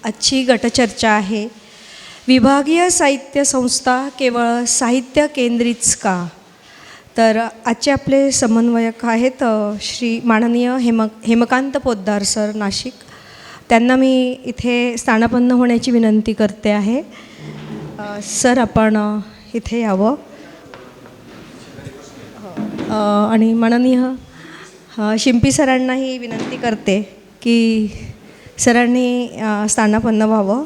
आजची गटचर्चा आहे. विभागीय साहित्य संस्था केवळ साहित्य केंद्रीच का? तर आजचे आपले समन्वयक आहेत श्री माननीय हेमकांत पोद्दार सर नाशिक. त्यांना मी इथे स्थानापन्न होण्याची विनंती करते आहे. सर आपण इथे यावं आणि माननीय शिंपी सरांनाही विनंती करते की सरांनी स्थानापन्न व्हावं.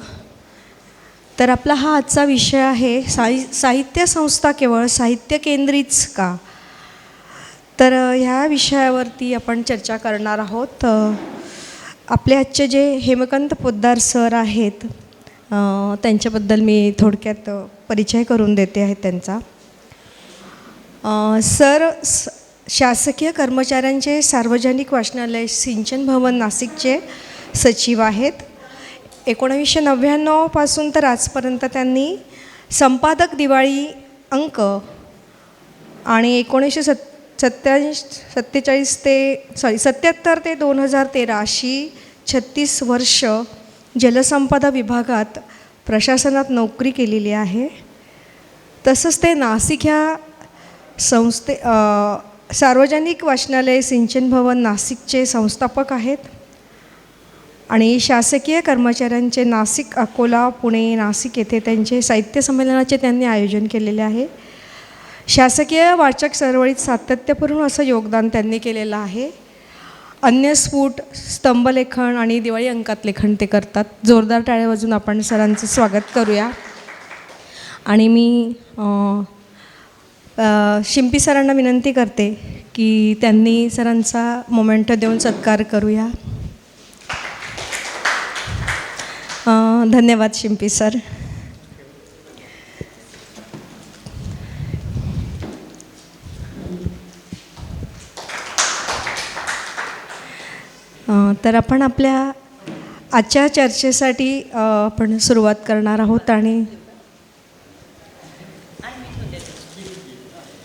तर आपला हा आजचा विषय आहे साहित्य संस्था केवळ साहित्य केंद्रीच का? तर ह्या विषयावरती आपण चर्चा करणार आहोत. आपले आजचे जे हेमकांत पोद्दार सर आहेत त्यांच्याबद्दल मी थोडक्यात परिचय करून देते आहे त्यांचा. सर शासकीय कर्मचाऱ्यांचे सार्वजनिक वाचनालय सिंचन भवन नाशिकचे सचिव आहेत. 1999 पासून तर आजपर्यंत त्यांनी संपादक दिवाळी अंक आणि 1977 ते 2013 अशी 36 वर्ष जलसंपदा विभागात प्रशासनात नोकरी केलेली आहे. तसंच ते नाशिक ह्या सार्वजनिक वाचनालय सिंचन भवन नाशिकचे संस्थापक आहेत आणि शासकीय कर्मचाऱ्यांचे नाशिक, अकोला, पुणे, नाशिक येथे त्यांचे साहित्य संमेलनाचे त्यांनी आयोजन केलेले आहे. शासकीय वाचक चळवळीत सातत्यपूर्ण असं योगदान त्यांनी केलेलं आहे. अन्य स्फुट, स्तंभलेखन आणि दिवाळी अंकात लेखन ते करतात. जोरदार टाळ्या वाजवून आपण सरांचं स्वागत करूया. आणि मी शिंपी सरांना विनंती करते की त्यांनी सरांचा मोमेंटो देऊन सत्कार करूया. धन्यवाद शिंपी सर. तर आपण आपल्या आजच्या चर्चेसाठी आपण सुरुवात करणार आहोत. आणि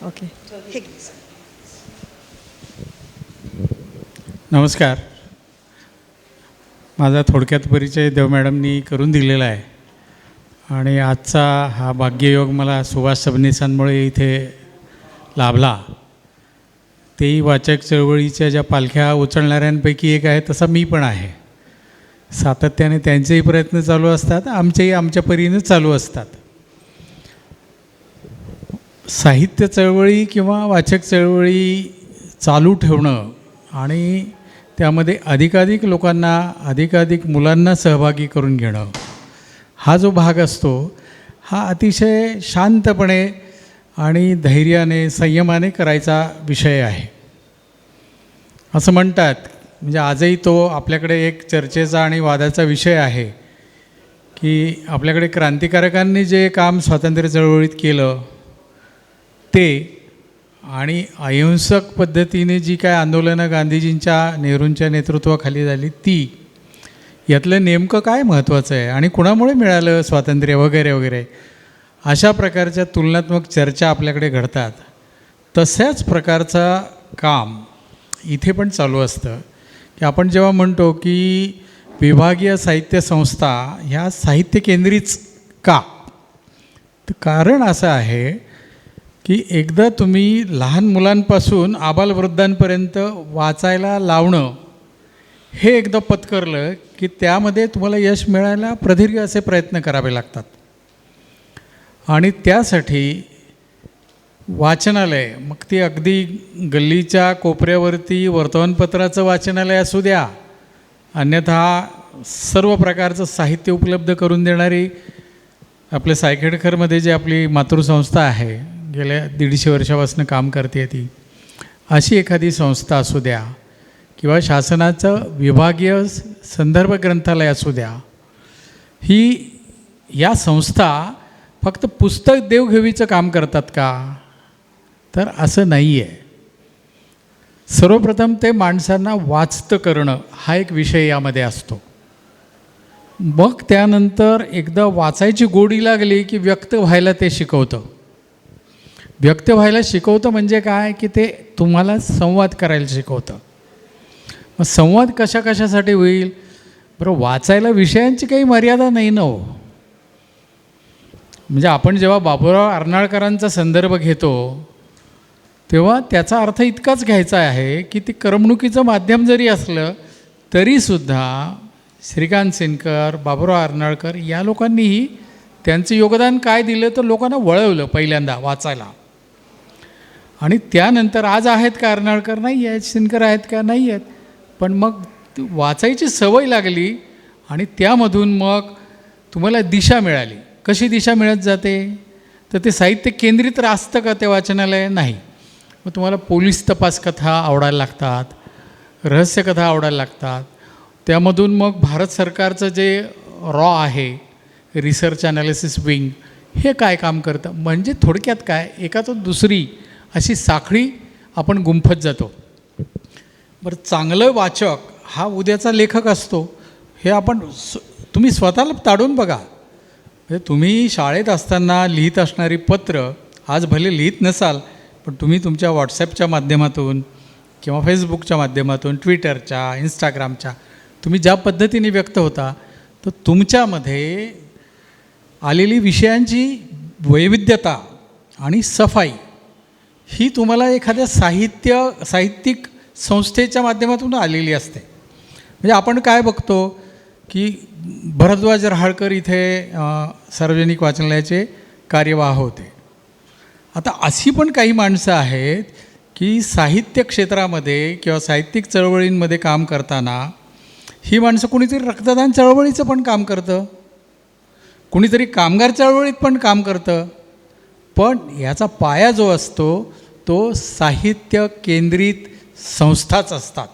ओके, नमस्कार. माझा थोडक्यात परिचय देव मॅडमनी करून दिलेला आहे आणि आजचा हा भाग्ययोग मला सुभाष सबनीसांमुळे इथे लाभला. तेही वाचक चळवळीच्या ज्या पालख्या उचलणाऱ्यांपैकी एक आहे, तसा मी पण आहे. सातत्याने त्यांचेही प्रयत्न चालू असतात, आमचेही आमच्या परीनं चालू असतात. साहित्य चळवळी किंवा वाचक चळवळी चालू ठेवणं आणि त्यामध्ये अधिकाधिक लोकांना, अधिकाधिक मुलांना सहभागी करून घेणं, हा जो भाग असतो हा अतिशय शांतपणे आणि धैर्याने, संयमाने करायचा विषय आहे असं म्हणतात. म्हणजे आजही तो आपल्याकडे एक चर्चेचा आणि वादाचा विषय आहे की आपल्याकडे क्रांतिकारकांनी जे काम स्वातंत्र्य चळवळीत केलं ते आणि अहिंसक पद्धतीने जी काय आंदोलनं गांधीजींच्या, नेहरूंच्या नेतृत्वाखाली झाली ती, यातलं नेमकं काय महत्त्वाचं आहे आणि कुणामुळे मिळालं स्वातंत्र्य वगैरे वगैरे, अशा प्रकारच्या तुलनात्मक चर्चा आपल्याकडे घडतात. तशाच प्रकारचा काम इथे पण चालू असतं की आपण जेव्हा म्हणतो की विभागीय साहित्य संस्था ह्या साहित्य केंद्रीच का, तर कारण असं आहे की एकदा तुम्ही लहान मुलांपासून आबालवृद्धांपर्यंत वाचायला लावणं हे एकदा पत्करलं की त्यामध्ये तुम्हाला यश मिळायला प्रदीर्घ असे प्रयत्न करावे लागतात. आणि त्यासाठी वाचनालय, मग ती अगदी गल्लीच्या कोपऱ्यावरती वर्तमानपत्राचं वाचनालय असू द्या, अन्यथा सर्व प्रकारचं साहित्य उपलब्ध करून देणारी आपल्या सायखेडकरमध्ये जी आपली मातृसंस्था आहे, गेल्या 150 वर्षापासून काम करते ती, अशी एखादी संस्था असू द्या किंवा शासनाचं विभागीय संदर्भ ग्रंथालय असू द्या, ही या संस्था फक्त पुस्तक देवघेवीचं काम करतात का? तर असं नाही आहे. सर्वप्रथम ते माणसांना वाचतं करणं हा एक विषय यामध्ये असतो. मग त्यानंतर एकदा वाचायची गोडी लागली की व्यक्त व्हायला ते शिकवतं. व्यक्त व्हायला शिकवतं म्हणजे काय की ते तुम्हाला संवाद करायला शिकवतं. मग संवाद कशासाठी होईल बरं, वाचायला विषयांची काही मर्यादा नाही ना हो. म्हणजे आपण जेव्हा बाबूराव अर्नाळकरांचा संदर्भ घेतो तेव्हा त्याचा अर्थ इतकाच घ्यायचा आहे की ती करमणुकीचं माध्यम जरी असलं तरीसुद्धा श्रीकांत सेनकर, बाबूराव अर्नाळकर या लोकांनीही त्यांचं योगदान काय दिलं तर लोकांना वळवलं पहिल्यांदा वाचायला. आणि त्यानंतर आज आहेत का अर्नाळकर? नाही आहेत. सेनकर आहेत का? नाही आहेत. पण मग वाचायची सवय लागली आणि त्यामधून मग तुम्हाला दिशा मिळाली. कशी दिशा मिळत जाते तर ते साहित्य केंद्रित असतं का ते वाचनालय? नाही. मग तुम्हाला पोलीस तपास कथा आवडायला लागतात, रहस्यकथा आवडायला लागतात. त्यामधून मग भारत सरकारचं जे रॉ आहे, रिसर्च ॲनालिसिस विंग, हे काय काम करतं. म्हणजे थोडक्यात काय, एकातून दुसरी अशी साखळी आपण गुंफत जातो. बरं, चांगलं वाचक हा उद्याचा लेखक असतो हे आपण तुम्ही स्वतःला ताडून बघा. म्हणजे तुम्ही शाळेत असताना लिहित असणारी पत्र आज भले लिहित नसाल, पण तुम्ही तुमच्या व्हॉट्सॲपच्या माध्यमातून किंवा फेसबुकच्या माध्यमातून, ट्विटरच्या, इंस्टाग्रामच्या, तुम्ही ज्या पद्धतीने व्यक्त होता तर तुमच्यामध्ये आलेली विषयांची वैविध्यता आणि सफाई ही तुम्हाला एखाद्या साहित्यिक संस्थेच्या माध्यमातून आलेली असते. म्हणजे आपण काय बघतो की भरद्वाज रहाळकर इथे सार्वजनिक वाचनालयाचे कार्यवाह होते. आता अशी पण काही माणसं आहेत की साहित्य क्षेत्रामध्ये किंवा साहित्यिक चळवळींमध्ये काम करताना ही माणसं कुणीतरी रक्तदान चळवळीचं पण काम करतं, कुणीतरी कामगार चळवळीत पण काम करतं. पण याचा पाया जो असतो तो साहित्य केंद्रित संस्थाच असतात.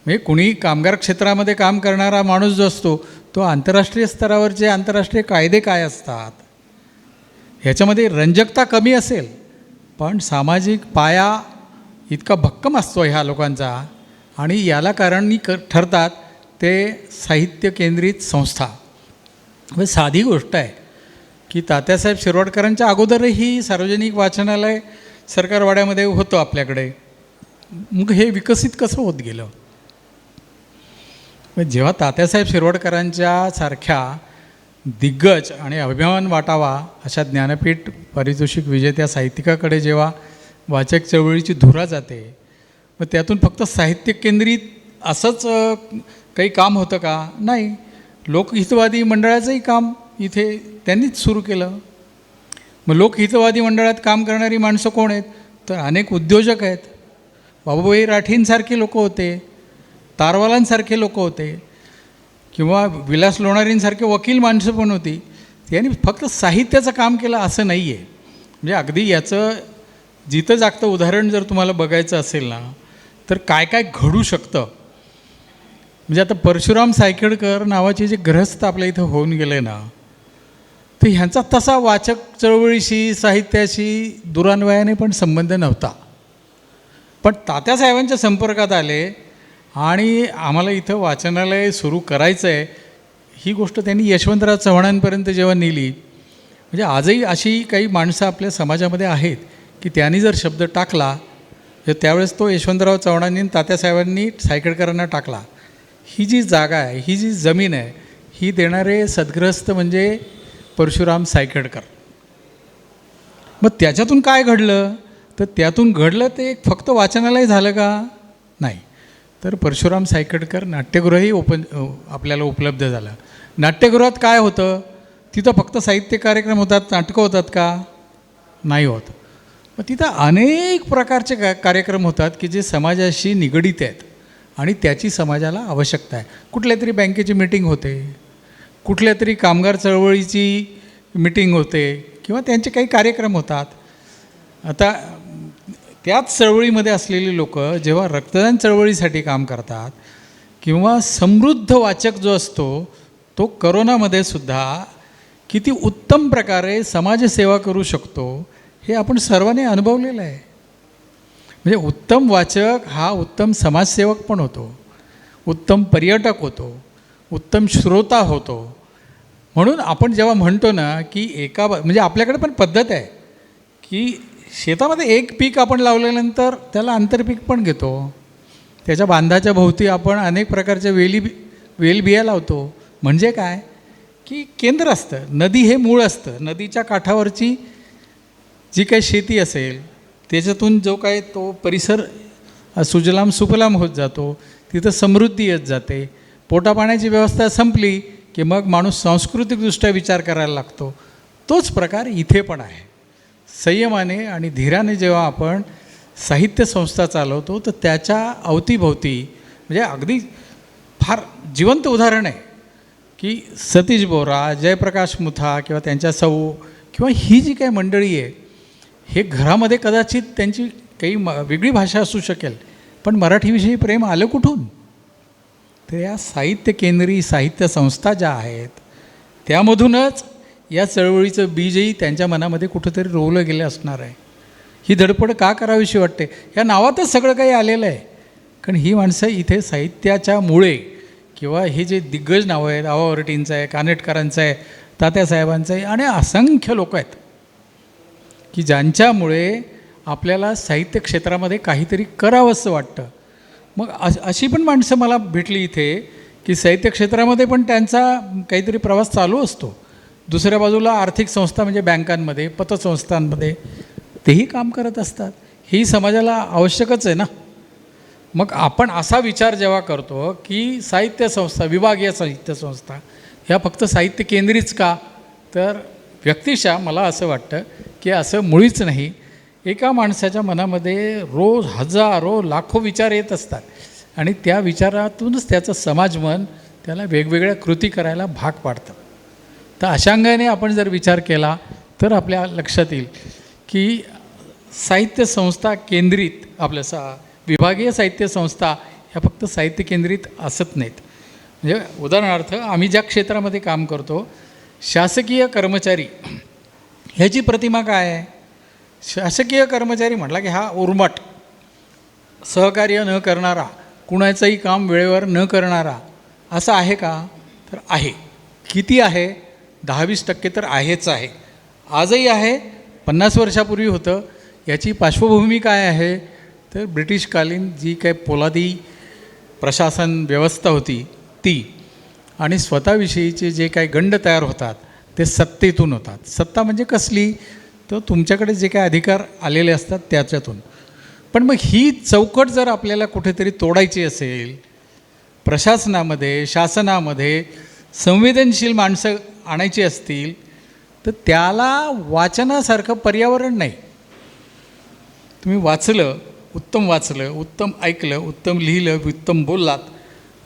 म्हणजे कुणी कामगार क्षेत्रामध्ये काम करणारा माणूस जो असतो तो आंतरराष्ट्रीय स्तरावरचे आंतरराष्ट्रीय कायदे काय असतात ह्याच्यामध्ये रंजकता कमी असेल, पण सामाजिक पाया इतका भक्कम असतो ह्या लोकांचा. आणि याला कारणी ठरतात ते साहित्य केंद्रित संस्था. म्हणजे साधी गोष्ट आहे की तात्यासाहेब शिरवाडकरांच्या अगोदरही सार्वजनिक वाचनालय सरकारवाड्यामध्ये होतं आपल्याकडे. मग हे विकसित कसं होत गेलं? जेव्हा तात्यासाहेब शिरवाडकरांच्या सारख्या दिग्गज आणि अभिमान वाटावा अशा ज्ञानपीठ पारितोषिक विजेत्या साहित्यिकाकडे जेव्हा वाचक चळवळीची धुरा जाते, मग त्यातून फक्त साहित्य केंद्रित असंच काही काम होतं का? नाही. लोकहितवादी मंडळाचंही काम इथे त्यांनीच सुरू केलं. मग लोकहितवादी मंडळात काम करणारी माणसं कोण आहेत? तर अनेक उद्योजक आहेत. बाबूभाई राठींसारखे लोक होते, तारवालांसारखे लोक होते, किंवा विलास लोणारींसारखे वकील माणसं पण होती. त्यांनी फक्त साहित्याचं काम केलं असं नाही आहे. म्हणजे अगदी याचं जिथं जागतं उदाहरण जर तुम्हाला बघायचं असेल ना तर काय काय घडू शकतं. म्हणजे आता परशुराम सायखेडकर नावाचे जे ग्रहस्थ आपल्या इथं होऊन गेले ना, तर ह्यांचा तसा वाचक चळवळीशी साहित्याशी दुरान्वयाने पण संबंध नव्हता. पण तात्यासाहेबांच्या संपर्कात आले आणि आम्हाला इथं वाचनालय सुरू करायचं आहे ही गोष्ट त्यांनी यशवंतराव चव्हाणांपर्यंत जेव्हा नेली. म्हणजे आजही अशी काही माणसं आपल्या समाजामध्ये आहेत की त्यांनी जर शब्द टाकला तर त्यावेळेस तो यशवंतराव चव्हाणांनी तात्यासाहेबांनी सायखेडकरांना टाकला. ही जी जागा आहे, ही जी जमीन आहे, ही देणारे सद्ग्रस्त म्हणजे परशुराम सायखेडकर. मग त्याच्यातून काय घडलं? तर त्यातून घडलं ते फक्त वाचनालय झालं का? नाही. तर परशुराम सायखेडकर नाट्यगृहही आपल्याला उपलब्ध झालं. नाट्यगृहात काय होतं? तिथं फक्त साहित्य कार्यक्रम होतात, नाटकं होतात का? नाही होत. मग तिथं अनेक प्रकारचे कार्यक्रम होतात की जे समाजाशी निगडीत आहेत आणि त्याची समाजाला आवश्यकता आहे. कुठल्या तरी बँकेची मीटिंग होते, कुठल्या तरी कामगार चळवळीची मीटिंग होते, किंवा त्यांचे काही कार्यक्रम होतात. आता त्याच चळवळीमध्ये असलेली लोक जेव्हा रक्तदान चळवळीसाठी काम करतात, किंवा समृद्ध वाचक जो असतो तो करोनामध्ये सुद्धा किती उत्तम प्रकारे समाजसेवा करू शकतो हे आपण सर्वांनी अनुभवलेलं आहे. म्हणजे उत्तम वाचक हा उत्तम समाजसेवक पण होतो, उत्तम पर्यटक होतो, उत्तम श्रोता होतो. म्हणून आपण जेव्हा म्हणतो ना की म्हणजे आपल्याकडे पण पद्धत आहे की शेतामध्ये एक पीक आपण लावल्यानंतर त्याला आंतरपीक पण घेतो. त्याच्या बांधाच्या भोवती आपण अनेक प्रकारच्या वेली वेलबिया लावतो. म्हणजे काय की केंद्र असतं, नदी हे मूळ असतं. नदीच्या काठावरची जी काही शेती असेल त्याच्यातून जो काय तो परिसर सुजलाम सुफलाम होत जातो, तिथं समृद्धी येत जाते. पोटापाण्याची व्यवस्था संपली की मग माणूस सांस्कृतिकदृष्ट्या विचार करायला लागतो. तोच प्रकार इथे पण आहे. संयमाने आणि धीराने जेव्हा आपण साहित्य संस्था चालवतो तर त्याच्या अवतीभोवती म्हणजे अगदी फार जिवंत उदाहरण आहे की सतीश बोरा, जयप्रकाश मुथा किंवा त्यांच्या सौ किंवा ही जी काही मंडळी आहे, हे घरामध्ये कदाचित त्यांची काही वेगळी भाषा असू शकेल, पण मराठीविषयी प्रेम आलं कुठून? तर या साहित्य केंद्री साहित्य संस्था ज्या आहेत त्यामधूनच या चळवळीचं बीजही त्यांच्या मनामध्ये कुठंतरी रोवलं गेलं असणार आहे. ही धडपड का करावीशी वाटते? या नावातच सगळं काही आलेलं आहे. कारण ही माणसं इथे साहित्याच्या मुळे किंवा हे जे दिग्गज नावं आहेत, आवा वरटींचं आहे, कानेटकरांचं आहे, तात्यासाहेबांचं आहे आणि असंख्य लोक आहेत की ज्यांच्यामुळे आपल्याला साहित्य क्षेत्रामध्ये काहीतरी करावंसं वाटतं. मग अशी पण माणसं मला भेटली इथे की साहित्य क्षेत्रामध्ये पण त्यांचा काहीतरी प्रवास चालू असतो. दुसऱ्या बाजूला आर्थिक संस्था म्हणजे बँकांमध्ये, पतसंस्थांमध्ये तेही काम करत असतात. ही समाजाला आवश्यकच आहे ना. मग आपण असा विचार जेव्हा करतो की साहित्य संस्था, विभागीय साहित्य संस्था ह्या फक्त साहित्य केंद्रीच का, तर व्यक्तिशः मला असं वाटतं की असं मुळीच नाही. एका माणसाच्या मनामध्ये रोज हजारो लाखो विचार येत असतात आणि त्या विचारातूनच त्याचं समाजमन त्याला वेगवेगळ्या कृती करायला भाग पाडतं. तर अशांगाने आपण जर विचार केला तर आपल्या लक्षात येईल की साहित्य संस्था केंद्रित आपल्या विभागीय साहित्य संस्था ह्या फक्त साहित्य केंद्रित असत नाहीत. म्हणजे उदाहरणार्थ आम्ही ज्या क्षेत्रामध्ये काम करतो, शासकीय कर्मचारी ह्याची प्रतिमा काय आहे? शासकीय कर्मचारी म्हटला की हा उर्मट, सहकार्य न करणारा, कुणाचंही काम वेळेवर न करणारा, असं आहे का? तर आहे. किती आहे? 10-20% तर आहेच आहे. आजही आहे, 50 वर्षापूर्वी होतं. याची पार्श्वभूमी काय आहे? तर ब्रिटिशकालीन जी काही पोलादी प्रशासन व्यवस्था होती ती, आणि स्वतःविषयीचे जे काही गंड तयार होतात ते सत्तेतून होतात. सत्ता म्हणजे कसली? तर तुमच्याकडे जे काही अधिकार आलेले असतात त्याच्यातून. पण मग ही चौकट जर आपल्याला कुठेतरी तोडायची असेल, प्रशासनामध्ये, शासनामध्ये संवेदनशील माणसं आणायची असतील, तर त्याला वाचनासारखं पर्यावरण नाही. तुम्ही वाचलं, उत्तम ऐकलं, उत्तम लिहिलं, उत्तम बोललात,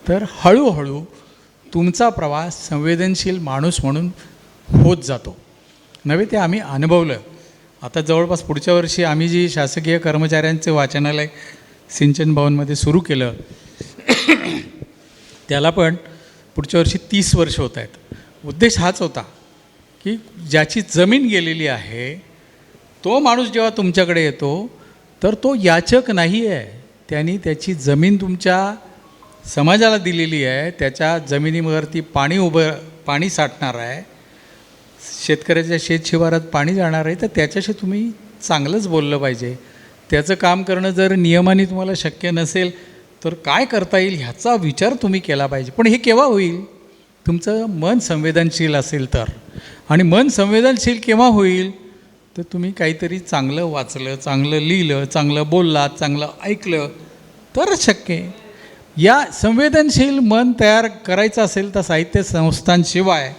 तर हळूहळू तुमचा प्रवास संवेदनशील माणूस म्हणून होत जातो. नव्हे ते आम्ही अनुभवलं. आता जवळपास पुढच्या वर्षी आम्ही जी शासकीय कर्मचाऱ्यांचे वाचनालय सिंचन भवनमध्ये सुरू केलं त्याला पण पुढच्या वर्षी 30 वर्ष होत आहेत. उद्देश हाच होता की ज्याची जमीन गेलेली आहे तो माणूस जेव्हा तुमच्याकडे येतो तर तो याचक नाही आहे. त्यांनी त्याची जमीन तुमच्या समाजाला दिलेली आहे, त्याच्या जमिनीवरती पाणी साठणार आहे, शेतकऱ्याच्या शेतशिवारात पाणी जाणार आहे, तर त्याच्याशी तुम्ही चांगलंच बोललं पाहिजे. त्याचं काम करणं जर नियमाने तुम्हाला शक्य नसेल तर काय करता येईल ह्याचा विचार तुम्ही केला पाहिजे. पण हे केव्हा होईल? तुमचं मन संवेदनशील असेल तर. आणि मन संवेदनशील केव्हा होईल? तर तुम्ही काहीतरी चांगलं वाचलं, चांगलं लिहिलं, चांगलं बोललात, चांगलं ऐकलं तरच शक्य आहे. या संवेदनशील मन तयार करायचं असेल तर साहित्य संस्थांशिवाय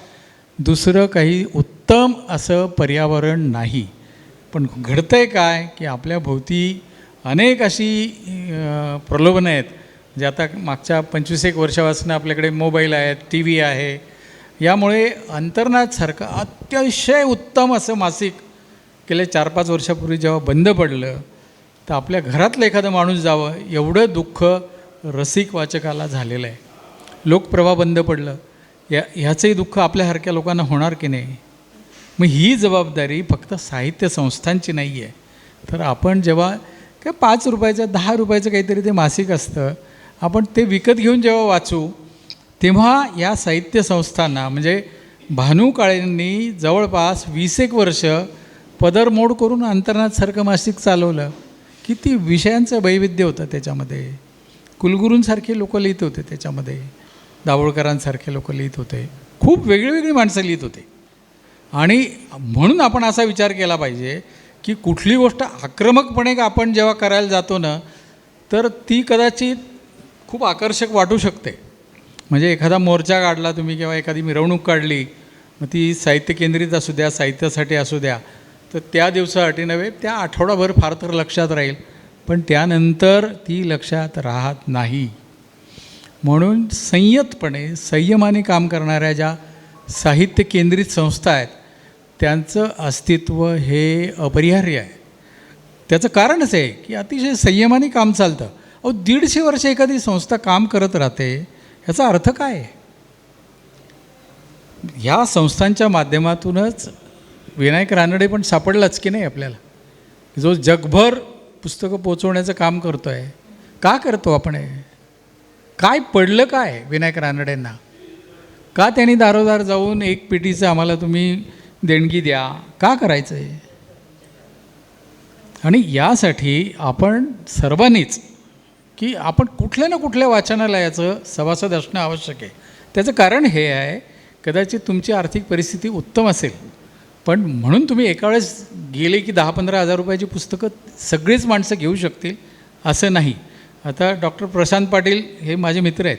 दुसरं काही उत्तम असं पर्यावरण नाही. पण घडतं आहे काय की आपल्या भोवती अनेक अशी प्रलोभनं आहेत. म्हणजे आता मागच्या 25-1 वर्षापासून आपल्याकडे मोबाईल आहेत, टी व्ही आहे. यामुळे अंतर्नादसारखं अतिशय उत्तम असं मासिक गेल्या 4-5 वर्षापूर्वी जेव्हा बंद पडलं तर आपल्या घरातलं एखादं माणूस जावं एवढं दुःख रसिक वाचकाला झालेलं आहे. लोकप्रवाह बंद पडलं, ह्याचंही दुःख आपल्यासारख्या लोकांना होणार की नाही? मग ही जबाबदारी फक्त साहित्य संस्थांची नाही आहे. तर आपण जेव्हा काय 5 रुपयाचं 10 रुपयाचं काहीतरी ते मासिक असतं, आपण ते विकत घेऊन जेव्हा वाचू तेव्हा या साहित्य संस्थांना म्हणजे भानू काळेंनी जवळपास 20-1 वर्ष पदरमोड करून अंतर्नादसारखं मासिक चालवलं. किती विषयांचं वैविध्य होतं त्याच्यामध्ये. कुलगुरूंसारखे लोक लिहित होते त्याच्यामध्ये. दाभोळकरांसारखे लोक लिहित होते, खूप वेगळी माणसं लिहित होते. आणि म्हणून आपण असा विचार केला पाहिजे की कुठली गोष्ट आक्रमकपणे आपण जेव्हा करायला जातो ना, तर ती कदाचित खूप आकर्षक वाटू शकते. म्हणजे एखादा मोर्चा काढला तुम्ही किंवा एखादी मिरवणूक काढली, मग ती साहित्य केंद्रित असू द्या, साहित्यासाठी असू द्या, तर त्या दिवसासाठी नव्हे, त्या आठवडाभर फार तर लक्षात राहील, पण त्यानंतर ती लक्षात राहत नाही. म्हणून संयतपणे संयमाने काम करणाऱ्या ज्या साहित्य केंद्रित संस्था आहेत त्यांचं अस्तित्व हे अपरिहार्य आहे. त्याचं कारणच आहे की अतिशय संयमाने काम चालतं. 150 वर्ष एखादी संस्था काम करत राहते, ह्याचा अर्थ काय आहे? ह्या संस्थांच्या माध्यमातूनच विनायक रानडे पण सापडलाच की नाही आपल्याला, जो जगभर पुस्तकं पोचवण्याचं काम करतो आहे. का करतो आपण हे? काय पडलं काय विनायक रानडेंना? का त्यांनी दारोदार जाऊन एक पेटीचं आम्हाला तुम्ही देणगी द्या, का करायचं आहे? आणि यासाठी आपण सर्वांनीच की आपण कुठल्या ना कुठल्या वाचनालयाचं सभासद असणं आवश्यक आहे. त्याचं कारण हे आहे, कदाचित तुमची आर्थिक परिस्थिती उत्तम असेल, पण म्हणून तुम्ही एका वेळेस गेले की 10-15 हजार रुपयाची पुस्तकं सगळीच माणसं घेऊ शकतील असं नाही. आता डॉक्टर प्रशांत पाटील हे माझे मित्र आहेत,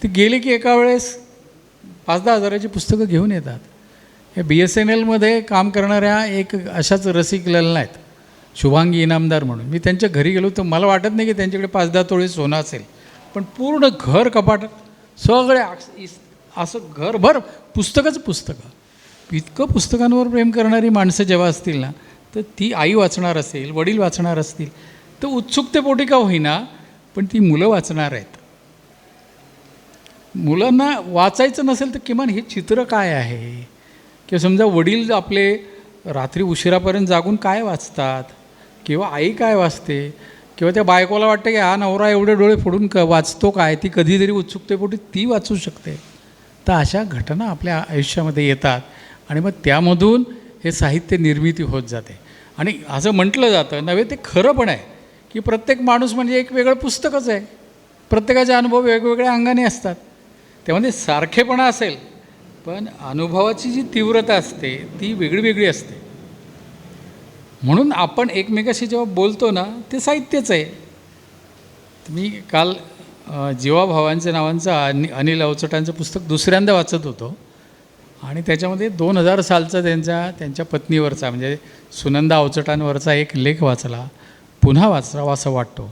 ते गेले की एका वेळेस 5-10 हजाराची पुस्तकं घेऊन येतात. हे BSNLमध्ये काम करणाऱ्या एक अशाच रसिक ललना आहेत, शुभांगी इनामदार म्हणून. मी त्यांच्या घरी गेलो तर मला वाटत नाही की त्यांच्याकडे 5-10 तोळे सोनं असेल, पण पूर्ण घर कपाट सगळे असं घरभर पुस्तकं. इतकं पुस्तकांवर प्रेम करणारी माणसं जेव्हा असतील ना, तर ती आई वाचणार असेल, वडील वाचणार असतील, तर उत्सुकतेपोटी का होईना पण ती मुलं वाचणार आहेत. मुलांना वाचायचं नसेल तर किमान हे चित्र काय आहे, किंवा समजा वडील आपले रात्री उशिरापर्यंत जागून काय वाचतात, किंवा आई काय वाचते, किंवा त्या बायकोला वाटतं की हा नवरा एवढे डोळे फोडून वाचतो काय, ती कधीतरी उत्सुकतेपोटी ती वाचू शकते. तर अशा घटना आपल्या आयुष्यामध्ये येतात आणि मग त्यामधून हे साहित्य निर्मिती होत जाते. आणि असं म्हटलं जातं नव्हे, ते खरं पण आहे की प्रत्येक माणूस म्हणजे एक वेगळं पुस्तकच आहे. प्रत्येकाचे अनुभव वेगवेगळ्या अंगाने असतात, त्यामध्ये सारखेपणा असेल, पण अनुभवाची जी तीव्रता असते ती वेगळी असते. म्हणून आपण एकमेकाशी जेव्हा बोलतो ना, ते साहित्यच आहे. मी काल जीवाभावांच्या नावांचं अनिल अवचटांचं पुस्तक दुसऱ्यांदा वाचत होतो, आणि त्याच्यामध्ये 2000 सालचा त्यांच्या पत्नीवरचा म्हणजे सुनंदा अवचटांवरचा एक लेख वाचला, पुन्हा वाचावा असं वाटतो.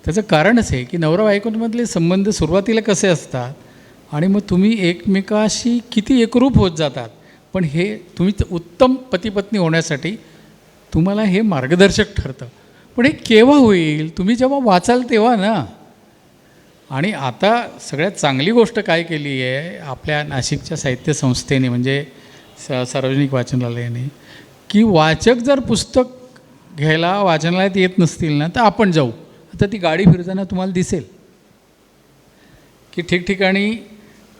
त्याचं कारणच आहे की नवरा बायकोंमधले संबंध सुरुवातीला कसे असतात आणि मग तुम्ही एकमेकाशी किती एकरूप होत जातात. पण हे तुम्ही उत्तम पतीपत्नी होण्यासाठी तुम्हाला हे मार्गदर्शक ठरतं. पण हे केव्हा होईल? तुम्ही जेव्हा वाचाल तेव्हा ना. आणि आता सगळ्यात चांगली गोष्ट काय केली आहे आपल्या नाशिकच्या साहित्य संस्थेने, म्हणजे सार्वजनिक वाचनालयाने, की वाचक जर पुस्तक घ्यायला वाचनालयात येत नसतील ना, तर आपण जाऊ. आता ती गाडी फिरताना तुम्हाला दिसेल की ठिकठिकाणी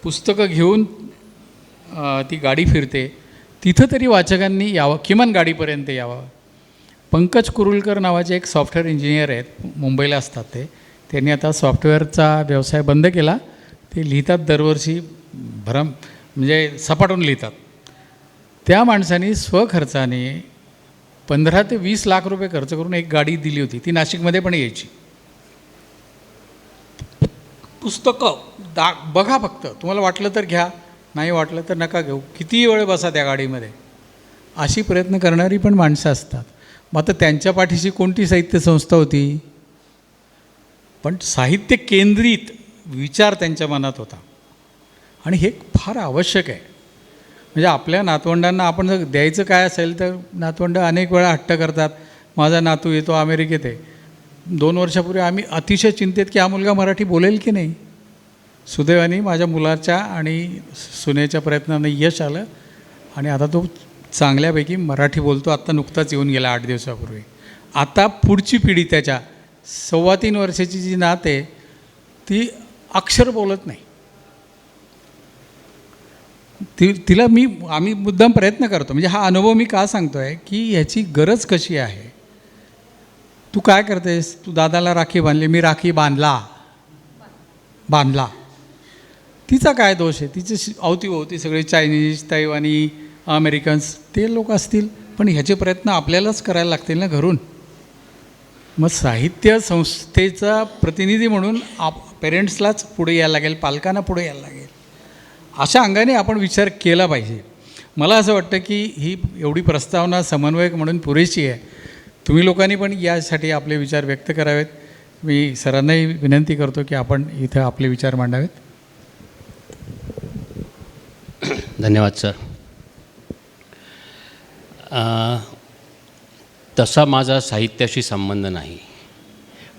पुस्तकं घेऊन ती गाडी फिरते. तिथं तरी वाचकांनी यावं, किमान गाडीपर्यंत यावं. पंकज कुरुलकर नावाचे एक सॉफ्टवेअर इंजिनियर आहेत, मुंबईला असतात त्यांनी आता सॉफ्टवेअरचा व्यवसाय बंद केला. ते लिहितात दरवर्षी म्हणजे सपाटून लिहितात. त्या माणसाने स्वखर्चाने 15 ते 20 लाख रुपये खर्च करून एक गाडी दिली होती. ती नाशिकमध्ये पण यायची. पुस्तकं बघा, फक्त तुम्हाला वाटलं तर घ्या, नाही वाटलं तर नका घेऊ, कितीही वेळ बसा त्या गाडीमध्ये, अशी प्रयत्न करणारी पण माणसं असतात. मग आता त्यांच्या पाठीशी कोणती साहित्य संस्था होती? पण साहित्य केंद्रित विचार त्यांच्या मनात होता, आणि हे फार आवश्यक आहे. म्हणजे आपल्या नातवंडांना आपण जर द्यायचं काय असेल तर नातवंड अनेक वेळा हट्ट करतात, माझा नातू येतो अमेरिकेत आहे. 2 वर्षापूर्वी आम्ही अतिशय चिंतेत की हा मुलगा मराठी बोलेल की नाही. सुदैवाने माझ्या मुलाच्या आणि सुनेच्या प्रयत्नाने यश आलं, आणि आता तो चांगल्यापैकी मराठी बोलतो. आत्ता नुकताच येऊन गेला 8 दिवसापूर्वी. आता पुढची पिढी, त्याच्या 3.25 वर्षाची जी नात आहे, ती अक्षर बोलत नाही. तिला आम्ही मुद्दाम प्रयत्न करतो. म्हणजे हा अनुभव मी का सांगतो आहे की ह्याची गरज कशी आहे. तू काय करतेस? तू दादाला राखी बांधली. मी राखी बांधला. तिचा काय दोष आहे? तिचे अवतीभोवती सगळे चायनीज, तैवानी, अमेरिकन्स ते लोक असतील, पण ह्याचे प्रयत्न आपल्यालाच करायला लागतील ना घरून. मग साहित्य संस्थेचा प्रतिनिधी म्हणून पेरेंट्सलाच पुढे यायला लागेल, पालकांना पुढे यायला लागेल. अशा अंगाने आपण विचार केला पाहिजे. मला असं वाटतं की ही एवढी प्रस्तावना समन्वयक म्हणून पुरेशी आहे. तुम्ही लोकांनी पण यासाठी आपले विचार व्यक्त करावेत. मी सरांनाही विनंती करतो की आपण इथं आपले विचार मांडावेत. धन्यवाद सर. तसा माझा साहित्याशी संबंध नाही,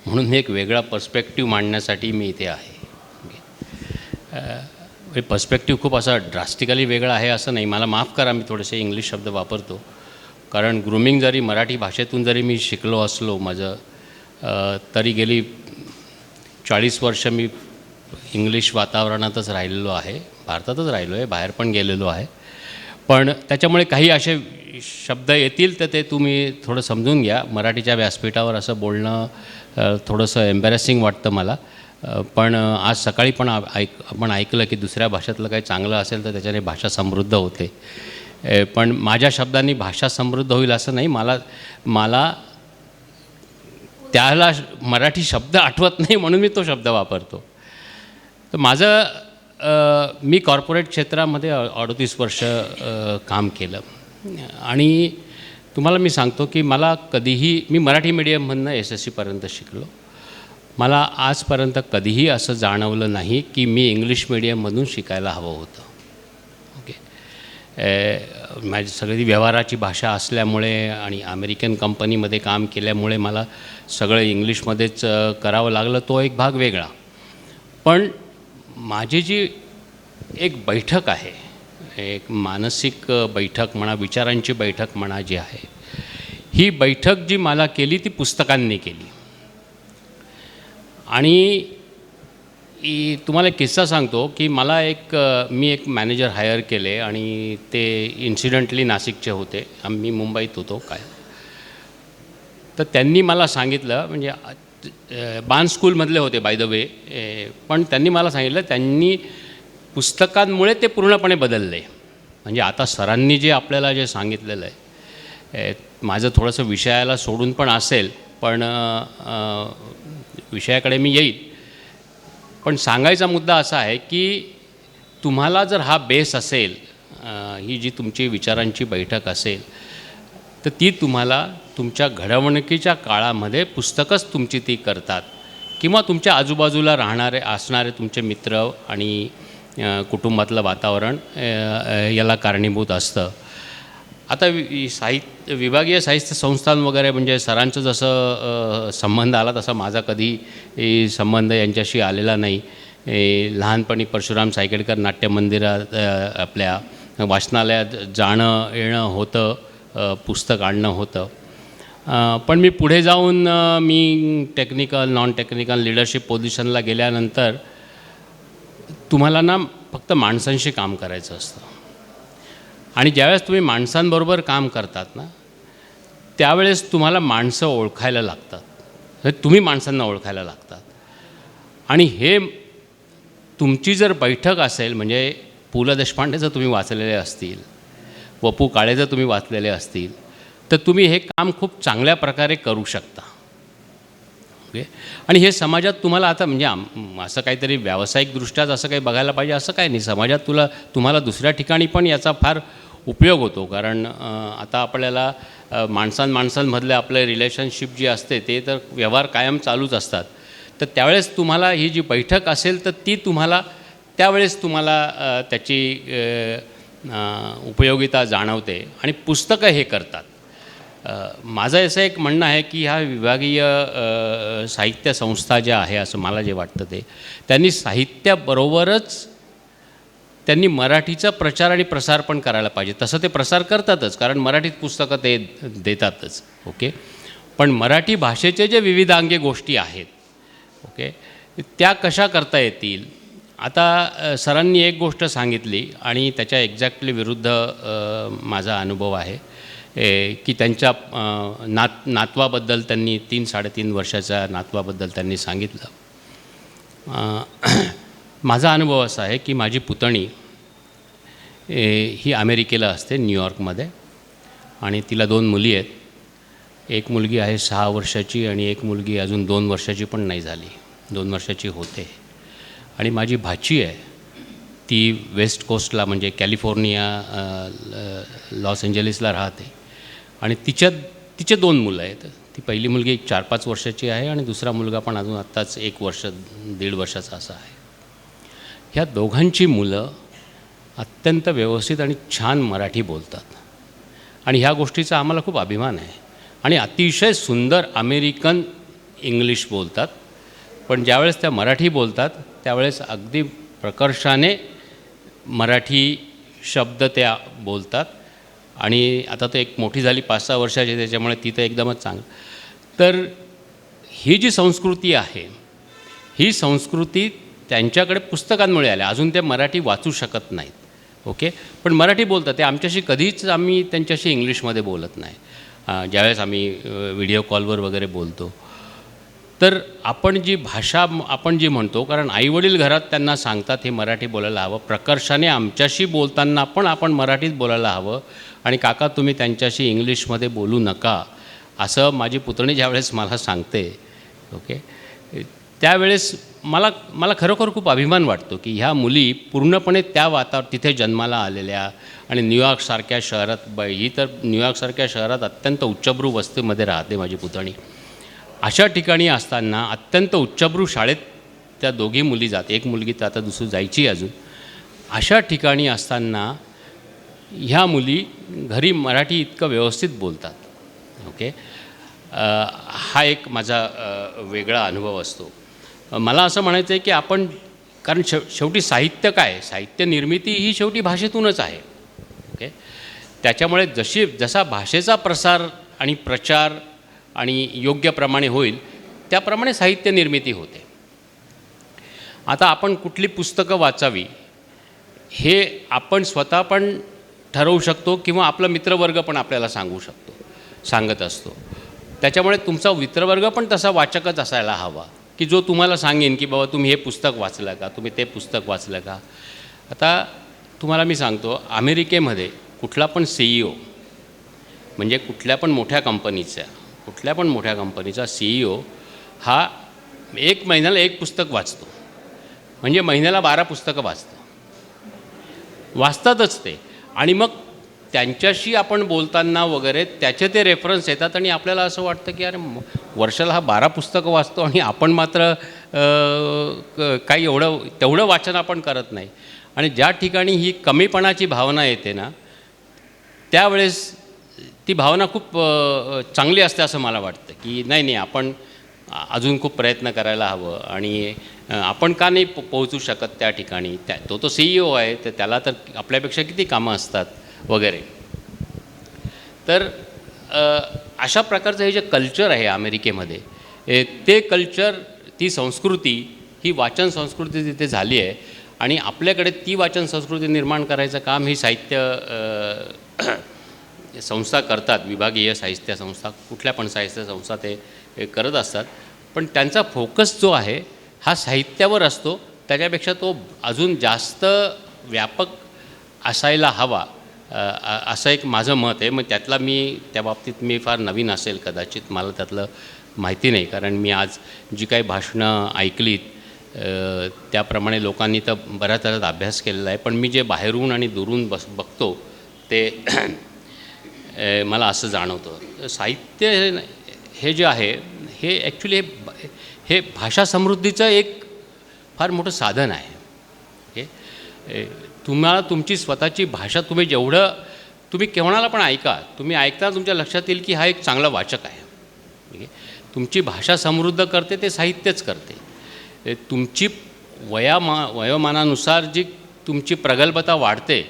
म्हणून मी एक वेगळा पर्स्पेक्टिव्ह मांडण्यासाठी मी इथे आहे. पर्स्पेक्टिव्ह खूप असा ड्रास्टिकली वेगळा आहे असं नाही. मला माफ करा, मी थोडेसे इंग्लिश शब्द वापरतो, कारण ग्रूमिंग जरी मराठी भाषेतून जरी मी शिकलो असलो तरी गेली 40 वर्ष मी इंग्लिश वातावरणातच राहिलेलो आहे, भारतातच राहिलो आहे, बाहेर पण गेलेलो आहे. पण त्याच्यामुळे काही असे शब्द येतील तर ते तुम्ही थोडं समजून घ्या. मराठीच्या व्यासपीठावर असं बोलणं थोडंसं एम्बॅरेसिंग वाटतं मला. पण आज सकाळी पण आपण ऐकलं की दुसऱ्या भाषेतलं काही चांगलं असेल तर त्याच्याने भाषा समृद्ध होते. पण माझ्या शब्दांनी भाषा समृद्ध होईल असं नाही. मला त्याला मराठी शब्द आठवत नाही म्हणून मी तो शब्द वापरतो. तर मी कॉर्पोरेट क्षेत्रामध्ये 38 वर्ष काम केलं आणि तुम्हाला मी सांगतो की मला कधीही, मी मराठी मीडियममधनं SSC शिकलो. मला आजपर्यंत कधीही असं जाणवलं नाही की मी इंग्लिश मीडियममधून शिकायला हवं होतं. ओके. माझी सगळी व्यवहाराची भाषा असल्यामुळे आणि अमेरिकन कंपनीमध्ये काम केल्यामुळे मला सगळं इंग्लिशमध्येच करावं लागलं, तो एक भाग वेगळा. पण माझी जी एक बैठक आहे, एक मानसिक बैठक म्हणा, विचारांची बैठक म्हणा जी आहे, ही बैठक जी मला केली ती पुस्तकांनी केली. आणि तुम्हाला एक किस्सा सांगतो की मी एक मॅनेजर हायर केले आणि ते इन्सिडेंटली नाशिकचे होते, आम्ही मुंबईत होतो काय. तर त्यांनी मला सांगितलं, म्हणजे बान स्कूलमधले होते बाय द वे, पण त्यांनी मला सांगितलं त्यांनी पुस्तकांमुळे ते पूर्णपणे बदलले. म्हणजे आता सरांनी जे आपल्याला जे सांगितलेलं आहे, माझं थोडंसं विषयाला सोडून पण असेल, पण विषयाकडे मी येईल. पण सांगायचा मुद्दा असा आहे की तुम्हाला जर हा बेस असेल, ही जी तुमची विचारांची बैठक असेल, तर ती तुम्हाला तुमच्या घडवणुकीच्या काळामध्ये पुस्तकच तुमची ती करतात, किंवा तुमच्या आजूबाजूला असणारे तुमचे मित्र आणि कुटुंबातलं वातावरण याला कारणीभूत असतं. आता विभागीय साहित्य संस्थान वगैरे म्हणजे सरांचं जसं संबंध आला तसा माझा कधी संबंध यांच्याशी आलेला नाही. लहानपणी परशुराम सायकेडकर नाट्य मंदिरात आपल्या वाचनालयात जाणं येणं होतं, पुस्तक आणणं होतं. पण मी पुढे जाऊन मी टेक्निकल नॉन टेक्निकल लीडरशिप पोझिशनला गेल्यानंतर तुम्हाला ना फक्त माणसांशी काम करायचं असतं. आणि ज्यावेळेस तुम्ही माणसांबरोबर काम करतात ना, त्यावेळेस तुम्हाला माणसं ओळखायला लागतात, तुम्ही माणसांना ओळखायला लागतात. आणि हे तुमची जर बैठक असेल, म्हणजे पु ल देशपांडे जर तुम्ही वाचलेले असतील, वपू काळे जर तुम्ही वाचलेले असतील, तर तुम्ही हे काम खूप चांगल्या प्रकारे करू शकता. ओके. आणि हे समाजात तुम्हाला आता म्हणजे असं काहीतरी व्यावसायिकदृष्ट्याच असं काही बघायला पाहिजे असं काही नाही. समाजात तुम्हाला दुसऱ्या ठिकाणी पण याचा फार उपयोग होतो. कारण आता आपल्याला माणसांमधले आपले रिलेशनशिप जी असते ते तर व्यवहार कायम चालूच असतात. तर त्यावेळेस तुम्हाला ही जी बैठक असेल तर ती त्यावेळेस तुम्हाला त्याची उपयोगिता जाणवते आणि पुस्तकं हे करतात. माझं असं एक म्हणणं आहे की ह्या विभागीय साहित्य संस्था ज्या आहे, असं मला जे वाटतं ते त्यांनी साहित्याबरोबरच त्यांनी मराठीचा प्रचार आणि प्रसार पण करायला पाहिजे. तसं ते प्रसार करतातच, कारण मराठीत पुस्तकं ते देतातच. ओके. पण मराठी भाषेचे जे विविधांगी गोष्टी आहेत, ओके, त्या कशा करता येतील. आता सरांनी एक गोष्ट सांगितली आणि त्याच्या एक्झॅक्टली विरुद्ध माझा अनुभव आहे की त्यांच्या नातवाबद्दल त्यांनी 3-3.5 वर्षाच्या नातवाबद्दल त्यांनी सांगितलं. माझा अनुभव असा आहे की माझी पुतणी ही अमेरिकेला असते, न्यूयॉर्कमध्ये, आणि तिला 2 मुली आहेत. एक मुलगी आहे 6 वर्षाची आणि एक मुलगी अजून 2 वर्षाची पण नाही झाली, 2 वर्षाची होते. आणि माझी भाची आहे, ती वेस्ट कोस्टला म्हणजे कॅलिफोर्निया, लॉस एंजलिसला राहते. आणि तिचे 2 मुलं आहेत. ती पहिली मुलगी 4-5 वर्षाची आहे आणि दुसरा मुलगा पण अजून आत्ताच 1 वर्ष 1.5 वर्षाचा असा आहे. ह्या दोघांची मुलं अत्यंत व्यवस्थित आणि छान मराठी बोलतात आणि ह्या गोष्टीचा आम्हाला खूप अभिमान आहे. आणि अतिशय सुंदर अमेरिकन इंग्लिश बोलतात. पण ज्यावेळेस त्या मराठी बोलतात त्यावेळेस अगदी प्रकर्षाने मराठी शब्द त्या बोलतात. आणि आता तर एक मोठी झाली 5-6 वर्षाची, त्याच्यामुळे ती तर एकदमच चांगलं. तर ही जी संस्कृती आहे, ही संस्कृती त्यांच्याकडे पुस्तकांमुळे आल्या. अजून ते मराठी वाचू शकत नाहीत, ओके, पण मराठी बोलतात. ते आमच्याशी कधीच आम्ही त्यांच्याशी इंग्लिशमध्ये बोलत नाही. ज्यावेळेस आम्ही व्हिडिओ कॉलवर वगैरे बोलतो तर आपण जी भाषा आपण जी म्हणतो, कारण आईवडील घरात त्यांना सांगतात हे मराठी बोलायला हवं, प्रकर्षाने आमच्याशी बोलताना पण आपण मराठीत बोलायला हवं. आणि काका तुम्ही त्यांच्याशी इंग्लिशमध्ये बोलू नका, असं माझी पुतणी ज्यावेळेस मला सांगते, ओके, त्यावेळेस मला खरोखर खूप अभिमान वाटतो की ह्या मुली पूर्णपणे त्या तिथे जन्माला आलेल्या. आणि न्यूयॉर्कसारख्या शहरात, ही तर न्यूयॉर्कसारख्या शहरात अत्यंत उच्चभ्रू वस्तीमध्ये राहते माझी पुतणी. अशा ठिकाणी असताना अत्यंत उच्चभ्रू शाळेत त्या दोघी मुली जात, एक मुलगी तर आता दुसरी जायची अजून. अशा ठिकाणी असताना ह्या मुली घरी मराठी इतकं व्यवस्थित बोलतात, ओके. हा एक माझा वेगळा अनुभव असतो. मला असं म्हणायचं आहे की आपण, कारण शेवटी साहित्य काय, साहित्य निर्मिती ही शेवटी भाषेतूनच आहे, ओके. त्याच्यामुळे जसा भाषेचा प्रसार आणि प्रचार आणि योग्य प्रमाणे होईल त्याप्रमाणे साहित्य निर्मिती होते. आता आपण कुठली पुस्तकं वाचावी हे आपण स्वतः पण ठरवू शकतो किंवा आपला मित्रवर्ग पण आपल्याला सांगत असतो. त्याच्यामुळे तुमचा मित्रवर्ग पण तसा वाचकच असायला हवा की जो तुम्हाला सांगेन की बाबा तुम्ही हे पुस्तक वाचलं का, तुम्ही ते पुस्तक वाचलं का. आता तुम्हाला मी सांगतो, अमेरिकेमध्ये कुठला पण CEO, म्हणजे कुठल्या पण मोठ्या कंपनीचा CEO हा 1 महिन्याला 1 पुस्तक वाचतो, म्हणजे महिन्याला 12 पुस्तकं वाचतातच ते. आणि मग त्यांच्याशी आपण बोलताना वगैरे त्याचे ते रेफरन्स येतात आणि आपल्याला असं वाटतं की अरे वर्षाला हा 12 पुस्तकं वाचतो आणि आपण मात्र काही तेवढं वाचन आपण करत नाही. आणि ज्या ठिकाणी ही कमीपणाची भावना येते ना, त्यावेळेस ती भावना खूप चांगली असते असं मला वाटतं की नाही आपण अजून खूप प्रयत्न करायला हवं. आणि आपण का नाही पोहोचू शकत त्या ठिकाणी. तो CEO आहे, तर त्याला तर आपल्यापेक्षा किती कामं असतात वगैरे. तर अशा प्रकारचं हे जे कल्चर आहे अमेरिकेमध्ये, ते कल्चर, ती संस्कृती, ही वाचन संस्कृती तिथे झाली आहे. आणि आपल्याकडे ती वाचन संस्कृती निर्माण करायचं काम ही साहित्य संस्था करतात. विभागीय साहित्य संस्था, कुठल्या पण साहित्य संस्था ते करत असतात. पण त्यांचा फोकस जो आहे हा साहित्यावर असतो, त्याच्यापेक्षा तो अजून जास्त व्यापक असायला हवा, असं एक माझं मत आहे. मग त्या बाबतीत मी फार नवीन असेल कदाचित, मला त्यातलं माहिती नाही. कारण मी आज जी काही भाषणं ऐकलीत त्याप्रमाणे लोकांनी तर बऱ्याच अभ्यास केलेला आहे. पण मी जे बाहेरून आणि दुरून बघतो ते मला असं जाणवतं, साहित्य हे जे आहे हे ॲक्च्युली हे भाषा समृद्धीचं एक फार मोठं साधन आहे. तुम्हाला तुमची स्वतःची भाषा तुम्ही केव्हाला पण ऐका, तुम्ही ऐकता तुमच्या लक्षात येईल की हा एक चांगला वाचक आहे. तुमची भाषा समृद्ध करते ते साहित्यच करते. तुमची वयोमानानुसार जी तुमची प्रगल्भता वाढते,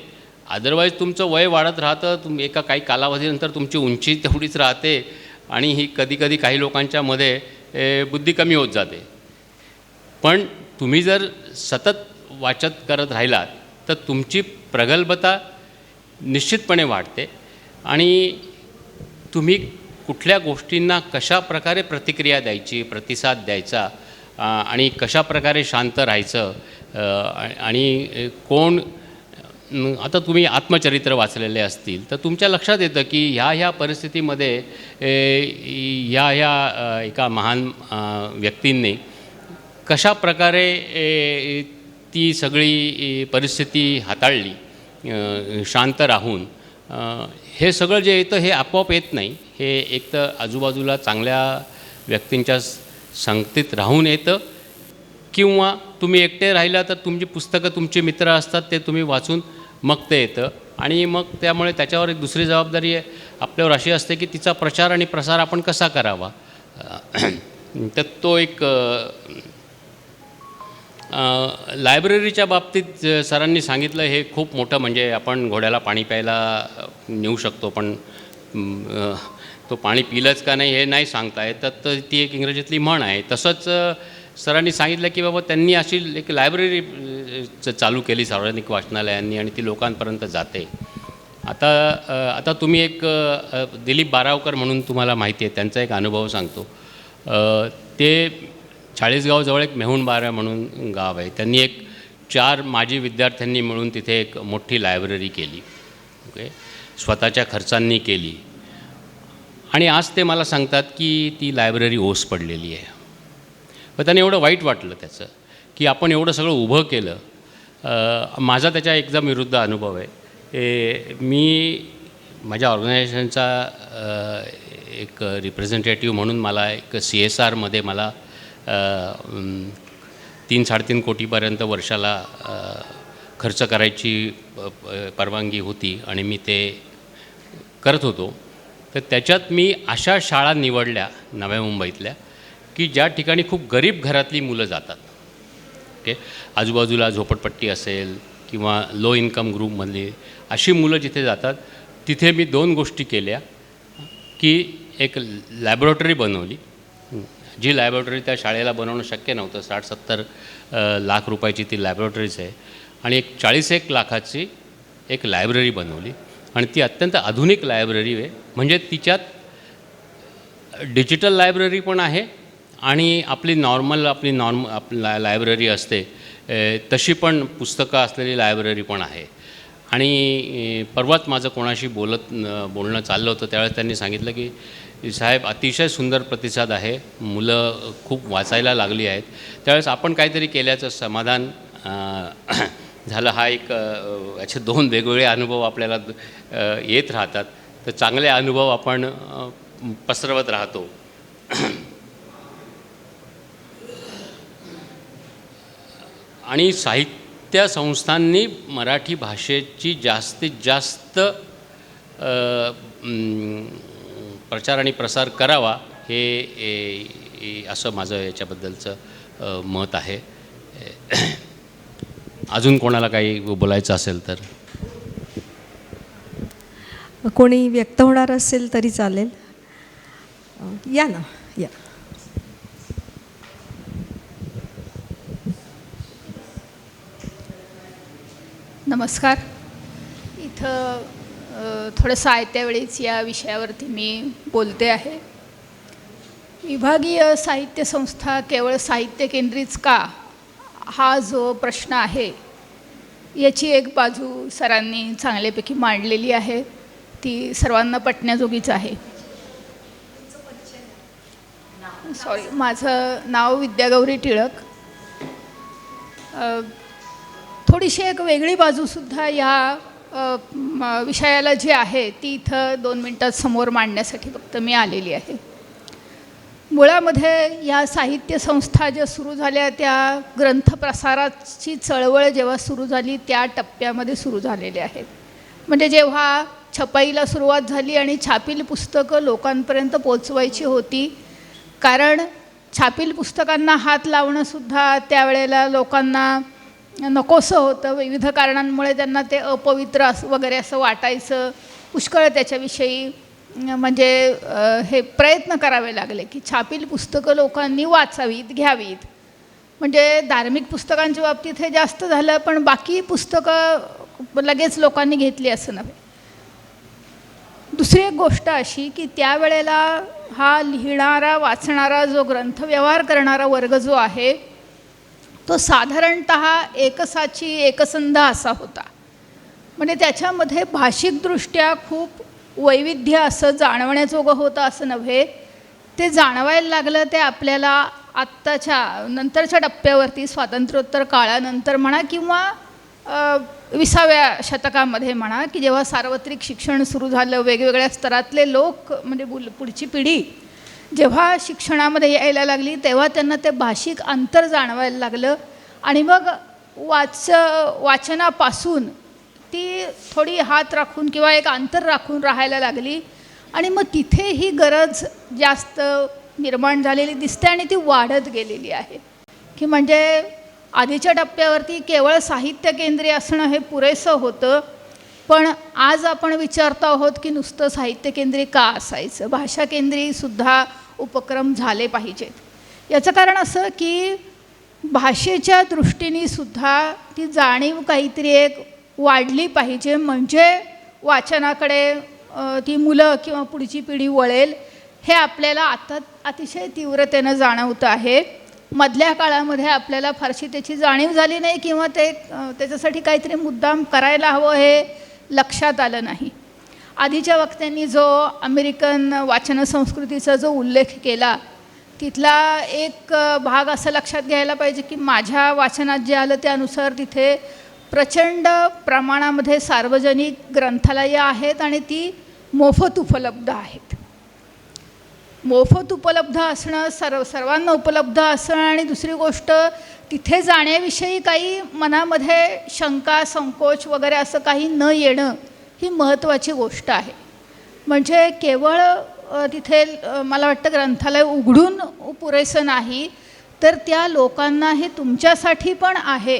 अदरवाईज तुमचं वय वाढत राहतं, एका काही कालावधीनंतर तुमची उंची तेवढीच राहते आणि ही कधीकधी काही लोकांच्या बुद्धी कमी होत जाते. पण तुम्ही जर सतत वाचत करत राहिलात तर तुमची प्रगल्भता निश्चितपणे वाढते आणि तुम्ही कुठल्या गोष्टींना कशा प्रकारे प्रतिक्रिया द्यायची, प्रतिसाद द्यायचा आणि कशा प्रकारे शांत राहायचं आणि कोण आता तुम्ही आत्मचरित्र वाचलेले असतील तर तुमच्या लक्षात येतं की ह्या परिस्थितीमध्ये ह्या एका महान व्यक्तींनी कशा प्रकारे ती सगळी परिस्थिती हाताळली शांत राहून. हे सगळं जे येतं हे आपोआप येत नाही. हे एक तर आजूबाजूला चांगल्या व्यक्तींच्या संगतीत राहून येतं किंवा तुम्ही एकटे राहिला तर तुमची पुस्तकं तुमचे मित्र असतात ते तुम्ही वाचून मग ते येतं. आणि मग त्यामुळे त्याच्यावर एक दुसरी जबाबदारी आहे आपल्यावर अशी असते की तिचा प्रचार आणि प्रसार आपण कसा करावा. तर तो एक लायब्ररीच्या बाबतीत सरांनी सांगितलं हे खूप मोठं, म्हणजे आपण घोड्याला पाणी प्यायला नेऊ शकतो पण तो पाणी पिलंच का नाही हे नाही सांगता येत. तर ती एक इंग्रजीतली म्हण आहे. तसंच सरांनी सांगितलं की बाबा त्यांनी अशी एक लायब्ररी चालू केली सार्वजनिक वाचनालयांनी आणि ती लोकांपर्यंत जाते. आता तुम्ही एक दिलीप बारावकर म्हणून तुम्हाला माहिती आहे, त्यांचा एक अनुभव सांगतो. ते चाळीसगावजवळ एक मेहुणबारा म्हणून गाव आहे. त्यांनी एक 4 माजी विद्यार्थ्यांनी मिळून तिथे एक मोठी लायब्ररी केली. ओके, स्वतःच्या खर्चांनी केली. आणि आज ते मला सांगतात की ती लायब्ररी ओस पडलेली आहे. पण त्यांनी एवढं वाईट वाटलं त्याचं की आपण एवढं सगळं उभं केलं. माझा त्याच्या एकदम विरुद्ध अनुभव आहे. मी माझ्या ऑर्गनायझेशनचा एक रिप्रेझेंटेटिव्ह म्हणून मला एक CSRमध्ये मला 3-3.5 कोटीपर्यंत वर्षाला खर्च करायची परवानगी होती आणि मी ते करत होतो. तर त्याच्यात मी अशा शाळा निवडल्या नव्या मुंबईतल्या की ज्या ठिकाणी खूप गरीब घरातली मुलं जातात. ओके, आजूबाजूला झोपडपट्टी असेल किंवा लो इन्कम ग्रुपमधली अशी मुलं जिथे जातात तिथे मी 2 गोष्टी केल्या की एक लॅबॉरेटरी बनवली. जी लॅबॉरेटरी त्या शाळेला बनवणं शक्य नव्हतं. 60-70 लाख रुपयाची ती लॅबॉरेटरीज आहे. आणि एक 40-1 लाखाची एक लायब्ररी बनवली आणि ती अत्यंत आधुनिक लायब्ररी आहे. म्हणजे तिच्यात डिजिटल लायब्ररी पण आहे आणि आपली लायब्ररी असते तशी पण पुस्तकं असलेली लायब्ररी पण आहे. आणि परवाच माझं कोणाशी बोलणं चाललं होतं त्यावेळेस त्यांनी सांगितलं की साहेब अतिशय सुंदर प्रतिसाद आहे, मुलं खूप वाचायला लागली आहेत. त्यावेळेस आपण काहीतरी केल्याचं समाधान झालं. हा एक याचे 2 वेगवेगळे अनुभव आपल्याला येत राहतात. तर चांगले अनुभव आपण पसरवत राहतो. आणि साहित्य संस्थांनी मराठी भाषेची जास्तीत जास्त प्रचार आणि प्रसार करावा हे असं माझं याच्याबद्दलचं मत आहे. अजून कोणाला काही बोलायचं असेल तर कोणी व्यक्त होणार असेल तरी चालेल. या ना, या. नमस्कार. इथं थोडं साहित्यावेळीच या विषयावरती मी बोलते आहे. विभागीय साहित्य संस्था केवळ साहित्य केंद्रित का, हा जो प्रश्न आहे याची एक बाजू सरांनी चांगल्यापैकी मांडलेली आहे. ती सर्वांना पटण्याजोगीच आहे. सॉरी, माझं नाव विद्यागौरी टिळक. थोडीशी एक वेगळी बाजूसुद्धा या विषयाला जी आहे ती इथं 2 मिनटात समोर मांडण्यासाठी फक्त मी आलेली आहे. मुळामध्ये या साहित्य संस्था ज्या सुरू झाल्या त्या ग्रंथप्रसाराची चळवळ जेव्हा सुरू झाली त्या टप्प्यामध्ये सुरू झालेल्या आहेत. म्हणजे जेव्हा छपाईला सुरुवात झाली आणि छापील पुस्तकं लोकांपर्यंत पोचवायची होती, कारण छापील पुस्तकांना हात लावणंसुद्धा त्यावेळेला लोकांना नकोसं होतं. विविध कारणांमुळे त्यांना ते अपवित्र वगैरे असं वाटायचं. पुष्कळ त्याच्याविषयी म्हणजे हे प्रयत्न करावे लागले की छापील पुस्तकं लोकांनी वाचावीत, घ्यावीत. म्हणजे धार्मिक पुस्तकांच्या बाबतीत हे जास्त झालं, पण बाकी पुस्तकं लगेच लोकांनी घेतली असं नव्हे. दुसरी एक गोष्ट अशी की त्यावेळेला हा लिहिणारा, वाचणारा, जो ग्रंथव्यवहार करणारा वर्ग जो आहे तो साधारणत एकसाची एकसंध असा होता. म्हणजे त्याच्यामध्ये भाषिकदृष्ट्या खूप वैविध्य असं जाणवण्याजोगं होतं असं नव्हे. ते जाणवायला लागलं ते आपल्याला आत्ताच्या नंतरच्या टप्प्यावरती स्वातंत्र्योत्तर काळानंतर म्हणा किंवा 20व्या शतकामध्ये म्हणा, की जेव्हा सार्वत्रिक शिक्षण सुरू झालं, वेगवेगळ्या स्तरातले लोक म्हणजे पुढची पिढी जेव्हा शिक्षणामध्ये यायला लागली तेव्हा त्यांना ते भाषिक अंतर जाणवायला लागलं आणि मग वाचनापासून ती थोडी हात राखून किंवा एक अंतर राखून राहायला लागली आणि मग तिथे ही गरज जास्त निर्माण झालेली दिसते आणि ती वाढत गेलेली आहे. की म्हणजे आधीच्या टप्प्यावरती केवळ साहित्य केंद्रीय असणं हे पुरेसं होतं, पण आज आपण विचारतो आहोत की नुसतं साहित्य केंद्री का असायचं, भाषा केंद्रीसुद्धा उपक्रम झाले पाहिजेत. याचं कारण असं की भाषेच्या दृष्टीने सुद्धा ती जाणीव काहीतरी एक वाढली पाहिजे, म्हणजे वाचनाकडे ती मुलं किंवा पुढची पिढी वळेल. हे आपल्याला आता अतिशय तीव्रतेनं जाणवतं आहे. मधल्या काळामध्ये आपल्याला फारशी त्याची जाणीव झाली नाही किंवा त्याच्यासाठी काहीतरी मुद्दाम करायला हवं हे लक्षात आलं नाही. आधीच्या वक्त्यांनी जो अमेरिकन वाचन संस्कृतीचा जो उल्लेख केला तिथला एक भाग असं लक्षात घ्यायला पाहिजे की माझ्या वाचनात जे आलं त्यानुसार तिथे प्रचंड प्रमाणामध्ये सार्वजनिक ग्रंथालयं आहेत आणि ती मोफत उपलब्ध आहेत. मोफत उपलब्ध असणं, सर्वांना उपलब्ध असणं आणि दुसरी गोष्ट तिथे जाण्याविषयी काही मनामध्ये शंका संकोच वगैरे असं काही न येणं ही महत्त्वाची गोष्ट आहे. म्हणजे केवळ तिथे मला वाटतं ग्रंथालय उघडून पुरेसं नाही, तर त्या लोकांना हे तुमच्यासाठी पण आहे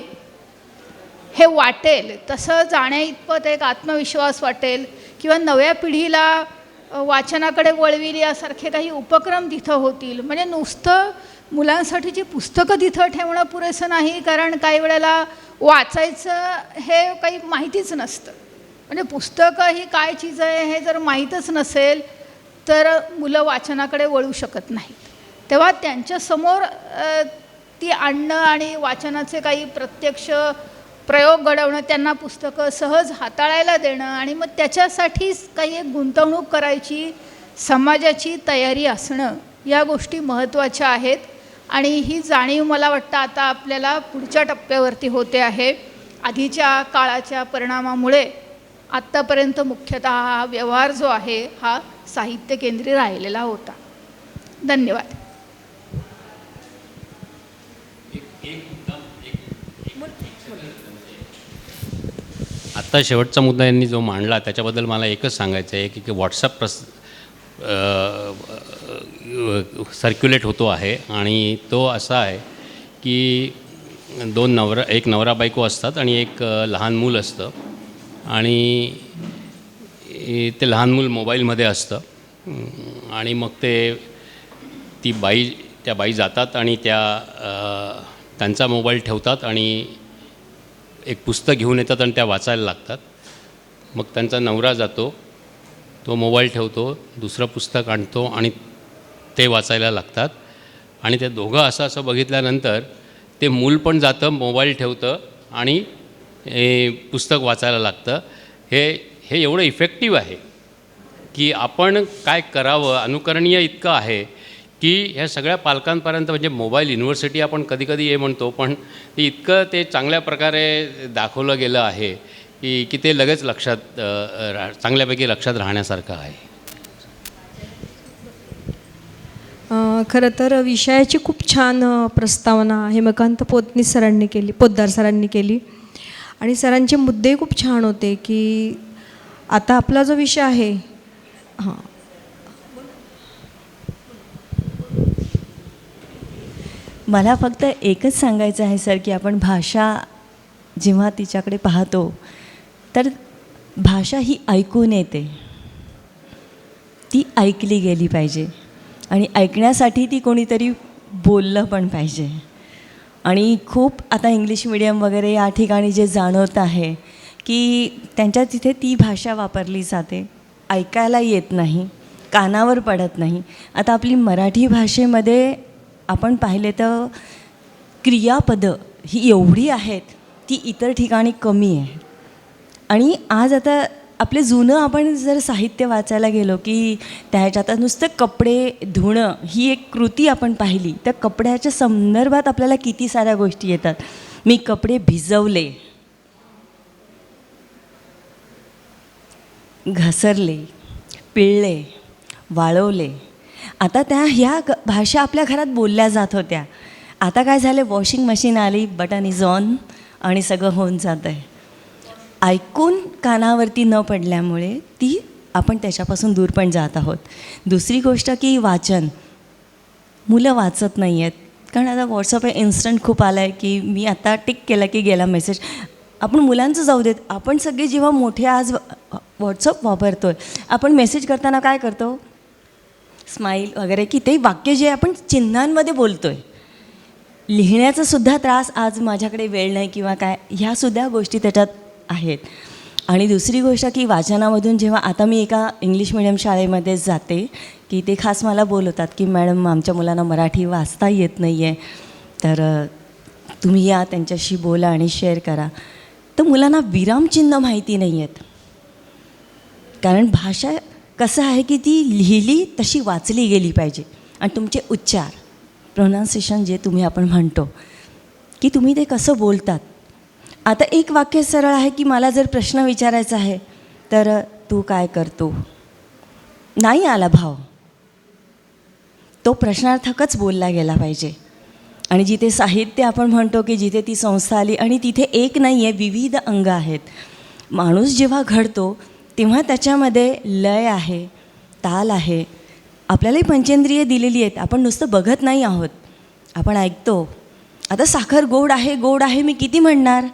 हे वाटेल, तसं जाण्या इतपत एक आत्मविश्वास वाटेल किंवा नव्या पिढीला वाचनाकडे वळविल यासारखे काही उपक्रम तिथं होतील. म्हणजे नुसतं मुलांसाठीची पुस्तकं तिथं ठेवणं पुरेसं नाही, कारण काही वेळेला वाचायचं हे काही माहितीच नसतं. म्हणजे पुस्तकं ही काय चीज आहे हे जर माहीतच नसेल तर मुलं वाचनाकडे वळू शकत नाहीत. तेव्हा त्यांच्यासमोर ती आणणं आणि वाचनाचे काही प्रत्यक्ष प्रयोग घडवणं, त्यांना पुस्तकं सहज हाताळायला देणं आणि मग त्याच्यासाठीच काही एक गुंतवणूक करायची समाजाची तयारी असणं, या गोष्टी महत्त्वाच्या आहेत. आणि ही जाणीव मला वाटतं आता आपल्याला पुढच्या टप्प्यावरती होते आहे. आधीच्या काळाच्या परिणामामुळे आत्तापर्यंत मुख्यतः हा व्यवहार जो आहे हा साहित्य केंद्री राहिलेला होता. धन्यवाद. आत्ता शेवटचा मुद्दा यांनी जो मांडला त्याच्याबद्दल मला एकच सांगायचं आहे की व्हॉट्सअप सर्क्युलेट होतो आहे आणि तो असा आहे की एक नवरा बायको असतात आणि एक लहान मूल असतं आणि ते लहान मूल मोबाईलमध्ये असतं आणि मग त्या बाई जातात आणि त्यांचा मोबाईल ठेवतात आणि एक पुस्तक घेऊन येतात आणि त्या वाचायला लागतात. मग त्यांचा नवरा जातो, तो मोबाईल ठेवतो, दुसरं पुस्तक आणतो आणि ते वाचायला लागतात. आणि ते दोघं असं बघितल्यानंतर ते मूल पण जातं, मोबाईल ठेवतं आणि पुस्तक वाचायला लागतं. हे एवढं इफेक्टिव्ह आहे की आपण काय करावं, अनुकरणीय इतकं आहे की ह्या सगळ्या पालकांपर्यंत, म्हणजे मोबाईल युनिव्हर्सिटी आपण कधी हे म्हणतो, पण ते इतकं ते चांगल्या प्रकारे दाखवलं गेलं आहे की ते लगेच चांगल्यापैकी लक्षात राहण्यासारखं आहे. खरं तर विषयाची खूप छान प्रस्तावना हेमकांत पोद्दार सरांनी केली आणि सरांचे मुद्दे खूप छान होते की आता आपला जो विषय आहे मला फक्त एकच सांगायचं आहे सर की आपण भाषा जेव्हा तिच्याकडे पाहतो तर भाषा ही ऐकून येते, ती ऐकली गेली पाहिजे आणि ऐकण्यासाठी ती कोणीतरी बोललं पण पाहिजे. आणि खूप आता इंग्लिश मिडियम वगैरे या ठिकाणी जे जाणवत आहे की त्यांच्या तिथे ती भाषा वापरली जाते, ऐकायला येत नाही, कानावर पडत नाही. आता आपली मराठी भाषेमध्ये आपण पाहिले तर क्रियापदं ही एवढी आहेत ती इतर ठिकाणी कमी आहे. आणि आज आता आपले जुनं आपण जर साहित्य वाचायला गेलो की त्याच्यात नुसतं कपडे धुणं ही एक कृती आपण पाहिली तर कपड्याच्या संदर्भात आपल्याला किती साऱ्या गोष्टी येतात. मी कपडे भिजवले, घसरले, पिळले, वाळवले. आता ह्या भाषा आपल्या घरात बोलल्या जात होत्या. आता काय झालं, वॉशिंग मशीन आली, बटन इज ऑन आणि सगळं होऊन जातं आहे. ऐकून कानावरती न पडल्यामुळे ती आपण त्याच्यापासून दूर पण जात आहोत. दुसरी गोष्ट की वाचन, मुलं वाचत नाही आहेत कारण आता व्हॉट्सअप इन्स्टंट खूप आलं आहे की मी आता टिक केलं की गेला मेसेज. आपण मुलांचं जाऊ देत, आपण सगळे जेव्हा मोठे आज व्हॉट्सअप वापरतो आहे, आपण मेसेज करताना काय करतो, स्माईल वगैरे, की ते वाक्य जे आपण चिन्हांमध्ये बोलतो आहे. लिहिण्याचा सुद्धा त्रास, आज माझ्याकडे वेळ नाही किंवा काय, ह्यासुद्धा गोष्टी त्याच्यात आहेत. आणि दुसरी गोष्ट की वाचनामधून जेव्हा आता मी एका इंग्लिश मिडियम शाळेमध्ये जाते की ते खास मला बोलवतात की मॅडम आमच्या मुलांना मराठी वाचता येत नाही आहे, तर तुम्ही या त्यांच्याशी बोला आणि शेअर करा. तर मुलांना विरामचिन्ह माहिती नाही आहेत. कारण भाषा कसं आहे की ती लिहिली तशी वाचली गेली पाहिजे. आणि तुमचे उच्चार, प्रोनाउन्सिएशन जे आपण म्हणतो की तुम्ही ते कसं बोलतात. आता एक वाक्य सरळ आहे की मला जर प्रश्न विचारायचा आहे तर तू काय करतो, नाही आला भाव, तो प्रश्नार्थकच बोलला गेला पाहिजे. आणि जिथे साहित्य आपण म्हणतो की जिथे ती संस्था आली आणि तिथे एक नाही आहे, विविध अंग आहेत. माणूस जेव्हा घडतो तेव्हा त्याच्यामध्ये लय आहे, ताल आहे. आपल्यालाही पंचेंद्रिय दिलेली आहेत, आपण नुसतं बघत नाही आहोत, आपण ऐकतो. आता साखर गोड आहे, गोड आहे मी किती म्हणणार,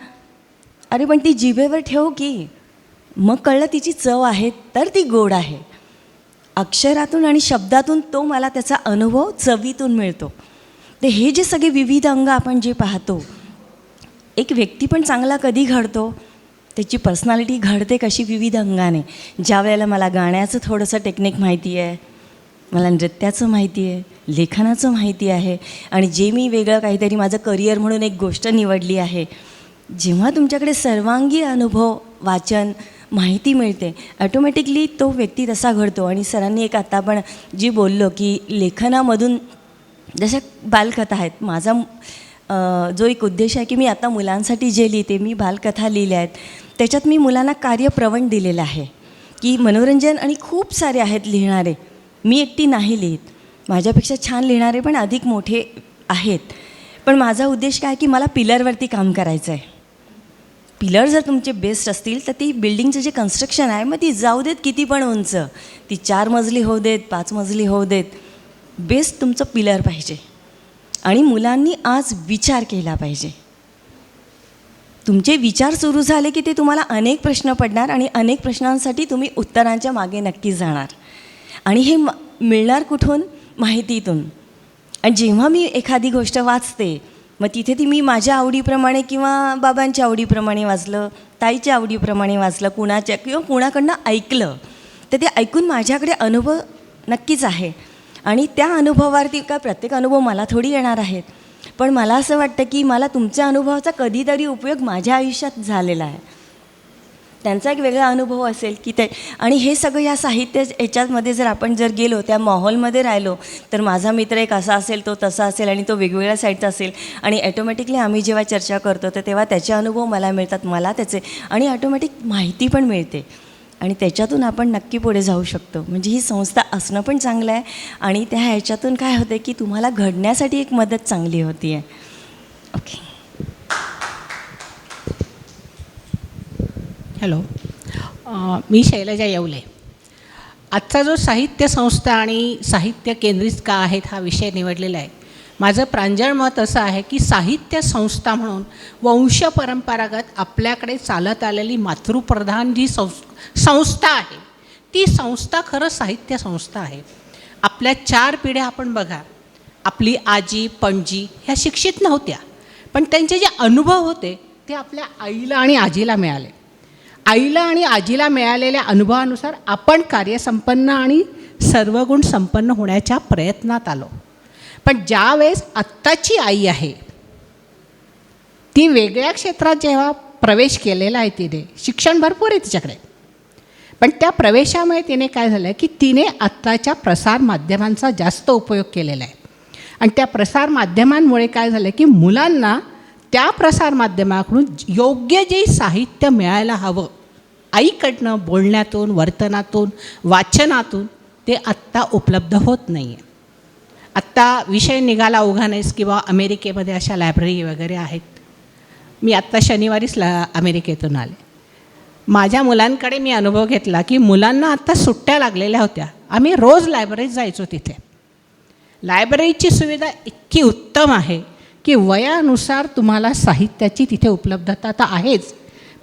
अरे पण ती जिभेवर ठेव की, मग कळलं तिची चव आहे तर ती गोड आहे. अक्षरातून आणि शब्दातून तो मला त्याचा अनुभव चवीतून मिळतो. ते हे जे सगळे विविध अंग आपण जे पाहतो, एक व्यक्ती पण चांगला कधी घडतो, त्याची पर्सनॅलिटी घडते कशी, विविध अंगाने. ज्या वेळेला मला गाण्याचं थोडंसं टेक्निक माहिती आहे, मला नृत्याचं माहिती आहे, लेखनाचं माहिती आहे, आणि जे मी वेगळं काहीतरी माझं करिअर म्हणून एक गोष्ट निवडली आहे. जेव्हा तुमच्याकडे सर्वांगी अनुभव, वाचन, माहिती मिळते, ॲटोमॅटिकली तो व्यक्ती तसा घडतो. आणि सरांनी एक आता आपण जी बोललो की लेखनामधून जशा बालकथा आहेत, माझा जो एक उद्देश आहे की मी आता मुलांसाठी जे लिहिते, मी बालकथा लिहिल्या आहेत, त्याच्यात मी मुलांना कार्यप्रवण दिलेलं आहे की मनोरंजन, आणि खूप सारे आहेत लिहिणारे, मी एकटी नाही लिहित, माझ्यापेक्षा छान लिहिणारे पण अधिक मोठे आहेत. पण माझा उद्देश काय की मला पिलरवरती काम करायचं आहे. पिलर जर तुमचे बेस्ट असतील तर ती बिल्डिंगचं जे कन्स्ट्रक्शन आहे, मग ती जाऊ देत किती पण उंच, ती 4 मजली होऊ देत, 5 मजली होऊ देत, बेस्ट तुमचं पिलर पाहिजे. आणि मुलांनी आज विचार केला पाहिजे. तुमचे विचार सुरू झाले की ते तुम्हाला अनेक प्रश्न पडणार आणि अनेक प्रश्नांसाठी तुम्ही उत्तरांच्या मागे नक्की जाणार. आणि हे मिळणार कुठून, माहितीतून. आणि जेव्हा मी एखादी गोष्ट वाचते, मग तिथे ती मी माझ्या आवडीप्रमाणे किंवा बाबांच्या आवडीप्रमाणे वाचलं, ताईच्या आवडीप्रमाणे वाचलं, कुणाच्या किंवा कुणाकडनं ऐकलं, तर ते ऐकून माझ्याकडे अनुभव नक्कीच आहे. आणि त्या अनुभवावरती काय प्रत्येक अनुभव मला थोडी येणार आहेत, पण मला असं वाटतं की मला तुमच्या अनुभवाचा कधीतरी उपयोग माझ्या आयुष्यात झालेला आहे. त्यांचा एक वेगळा अनुभव असेल की ते, आणि हे सगळं या साहित्य याच्यामध्ये जर आपण जर गेलो, त्या माहोलमध्ये राहिलो, तर माझा मित्र एक असा असेल, तो तसा असेल, आणि तो वेगवेगळ्या साईडचा असेल, आणि ॲटोमॅटिकली आम्ही जेव्हा चर्चा करतो तर तेव्हा त्याचे अनुभव मला मिळतात, मला त्याचे, आणि ऑटोमॅटिक माहिती पण मिळते, आणि त्याच्यातून आपण नक्की पुढे जाऊ शकतो. म्हणजे ही संस्था असणं पण चांगलं आहे, आणि त्या ह्याच्यातून काय होतं की तुम्हाला घडण्यासाठी एक मदत चांगली होती आहे. ओके. हॅलो, मी शैलजा येवले. आजचा जो साहित्य संस्था आणि साहित्य केंद्रित का आहेत हा विषय निवडलेला आहे. माझं प्रांजळ मत असं आहे की साहित्य संस्था म्हणून वंशपरंपरागत आपल्याकडे चालत आलेली मातृप्रधान जी संस्था आहे, ती संस्था खरं साहित्य संस्था आहे. आपल्या 4 पिढ्या आपण बघा, आपली आजी पणजी ह्या शिक्षित नव्हत्या, पण त्यांचे जे अनुभव होते ते आपल्या आईला आणि आजीला मिळाले. आईला आणि आजीला मिळालेल्या अनुभवानुसार आपण कार्यसंपन्न आणि सर्वगुण संपन्न होण्याच्या प्रयत्नात आलो. पण ज्यावेळेस आत्ताची आई आहे ती वेगळ्या क्षेत्रात जेव्हा प्रवेश केलेला आहे तिने, शिक्षण भरपूर आहे तिच्याकडे, पण त्या प्रवेशामुळे तिने काय झालं की तिने आत्ताच्या प्रसारमाध्यमांचा जास्त उपयोग केलेला आहे. आणि त्या प्रसारमाध्यमांमुळे काय झालं की मुलांना त्या प्रसारमाध्यमाकडून योग्य जे साहित्य मिळायला हवं, आईकडनं, बोलण्यातून, वर्तनातून, वाचनातून, ते आत्ता उपलब्ध होत नाही आहे. आत्ता विषय निघाला ओघानेस किंवा अमेरिकेमध्ये अशा लायब्ररी वगैरे आहेत. मी आत्ता शनिवारीच अमेरिकेतून आले. माझ्या मुलांकडे मी अनुभव घेतला की मुलांना आत्ता सुट्ट्या लागलेल्या होत्या. आम्ही रोज लायब्ररीत जायचो. तिथे लायब्ररीची सुविधा इतकी उत्तम आहे की वयानुसार तुम्हाला साहित्याची तिथे उपलब्धता तर आहेच,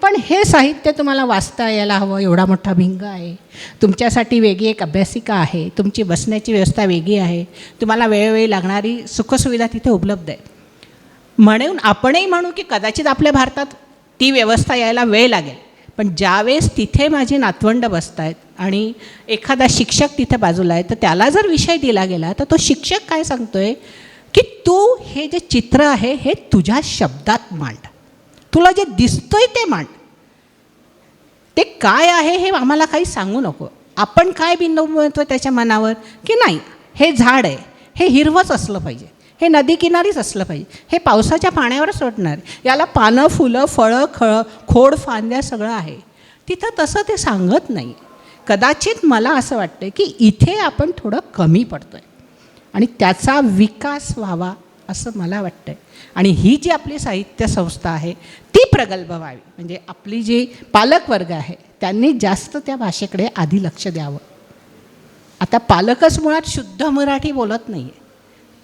पण हे साहित्य तुम्हाला वाचता यायला हवं. एवढा मोठा भिंग आहे, तुमच्यासाठी वेगळी एक अभ्यासिका आहे, तुमची बसण्याची व्यवस्था वेगळी आहे, तुम्हाला वेळोवेळी लागणारी सुखसुविधा तिथे उपलब्ध आहे. म्हणून आपणही म्हणू की कदाचित आपल्या भारतात ती व्यवस्था यायला वेळ लागेल, पण ज्यावेळेस तिथे माझी नातवंड बसत आहेत आणि एखादा शिक्षक तिथे बाजूला आहे, तर त्याला जर विषय दिला गेला तर तो शिक्षक काय सांगतो आहे की तू हे जे चित्र आहे हे तुझ्या शब्दात मांड, तुला जे दिसतंय ते मांड. ते काय आहे हे आम्हाला काही सांगू नको. आपण काय बिंबवतो त्याच्या मनावर की नाही, हे झाड आहे, हे हिरवंच असलं पाहिजे, हे नदीकिनारीच असलं पाहिजे, हे पावसाच्या पाण्यावरच सोडणार, याला पानं, फुलं, फळं, खोड, फांद्या सगळं आहे. तिथं तसं ते सांगत नाही. कदाचित मला असं वाटतं की इथे आपण थोडं कमी पडतो आहे आणि त्याचा विकास व्हावा असं मला वाटतं आहे. आणि ही जी आपली साहित्य संस्था आहे ती प्रगल्भ व्हावी. म्हणजे आपली जी पालकवर्ग आहे त्यांनी जास्त त्या भाषेकडे आधी लक्ष द्यावं. आता पालकच मुळात शुद्ध मराठी बोलत नाही आहे,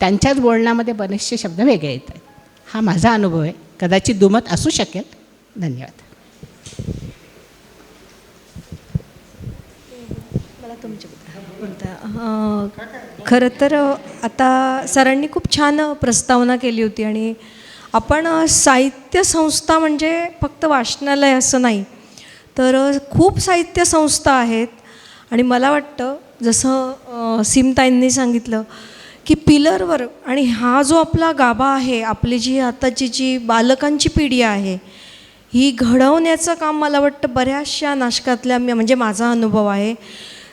त्यांच्याच बोलण्यामध्ये बरेचसे शब्द वेगळे येत आहेत. हा माझा अनुभव आहे, कदाचित दुमत असू शकेल. धन्यवाद. मला खरं तर आता सरांनी खूप छान प्रस्तावना केली होती. आणि आपण साहित्य संस्था म्हणजे फक्त वाचनालय असं नाही, तर खूप साहित्य संस्था आहेत. आणि मला वाटतं जसं सीमताईंनी सांगितलं की पिलरवर, आणि हा जो आपला गाभा आहे, आपली जी आताची जी बालकांची पिढी आहे ही घडवण्याचं काम मला वाटतं बऱ्याचशा नाशकातल्या म्हणजे माझा अनुभव आहे,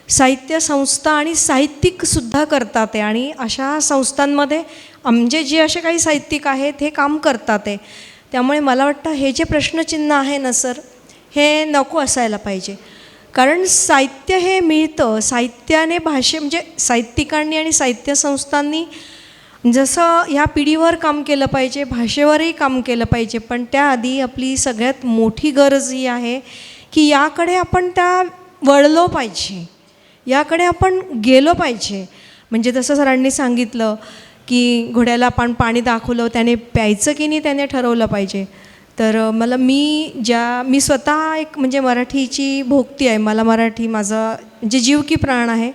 साहित्य संस्था आणि साहित्यिकसुद्धा करतात आहे. आणि अशा संस्थांमध्ये आमचे जे असे काही साहित्यिक आहेत हे काम करतात आहे. त्यामुळे मला वाटतं हे जे प्रश्नचिन्ह आहे ना सर, हे नको असायला पाहिजे. कारण साहित्य हे मिळतं, साहित्याने म्हणजे साहित्यिकांनी आणि साहित्य संस्थांनी जसं ह्या पिढीवर काम केलं पाहिजे, भाषेवरही काम केलं पाहिजे. पण त्याआधी आपली सगळ्यात मोठी गरज ही आहे की याकडे आपण वळलो पाहिजे, याकडे आपण गेलो पाहिजे. म्हणजे जसं सरांनी सांगितलं की घोड्याला आपण पाणी दाखवलं, त्याने प्यायचं की नाही त्याने ठरवलं पाहिजे. तर मी स्वतः एक म्हणजे मराठीची भोगती आहे. मला मराठी माझा म्हणजे जीव की प्राण आहे.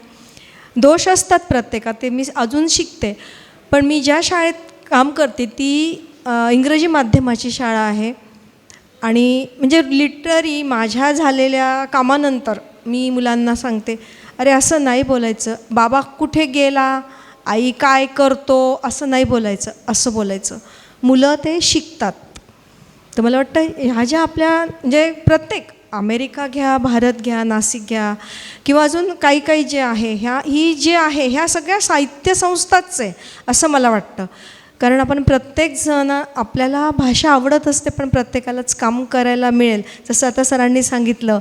दोष असतात प्रत्येकात, ते मी अजून शिकते. पण मी ज्या शाळेत काम करते ती इंग्रजी माध्यमाची शाळा आहे. आणि म्हणजे लिटररी माझ्या झालेल्या कामानंतर मी मुलांना सांगते, अरे असं नाही बोलायचं, बाबा कुठे गेला, आई काय करतो, असं नाही बोलायचं, असं बोलायचं. मुलं ते शिकतात. तर मला वाटतं ह्या ज्या आपल्या म्हणजे प्रत्येक अमेरिका घ्या, भारत घ्या, नाशिक घ्या किंवा अजून काही काही जे आहे ही जे आहे ह्या सगळ्या साहित्य संस्थाच आहे असं मला वाटतं. कारण आपण प्रत्येकजण, आपल्याला भाषा आवडत असते पण प्रत्येकालाच काम करायला मिळेल. जसं आता सरांनी सांगितलं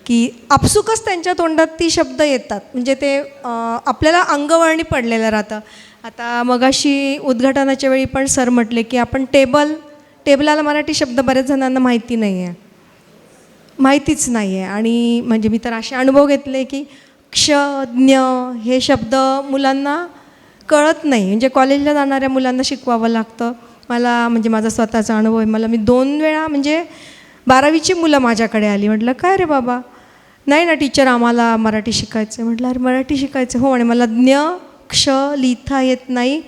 की आपसुकच त्यांच्या तोंडात ती शब्द येतात, म्हणजे ते आपल्याला अंगवळणी पडलेलं राहतं. आता मगाशी उद्घाटनाच्या वेळी पण सर म्हटले की आपण टेबलाला मराठी शब्द बऱ्याच जणांना माहितीच नाही आहे. आणि म्हणजे मी तर असे अनुभव घेतले की क्ष, ज्ञ हे शब्द मुलांना कळत नाही. म्हणजे कॉलेजला जाणाऱ्या मुलांना शिकवावं लागतं. मला म्हणजे माझा स्वतःचा अनुभव आहे. मी 2 वेळा म्हणजे 12वीची मुलं माझ्याकडे आली. म्हटलं काय रे बाबा, नाही ना टीचर आम्हाला मराठी शिकायचं. म्हटलं अरे मराठी शिकायचं हो. आणि मला ज्ञ क्ष लिहिता येत नाही.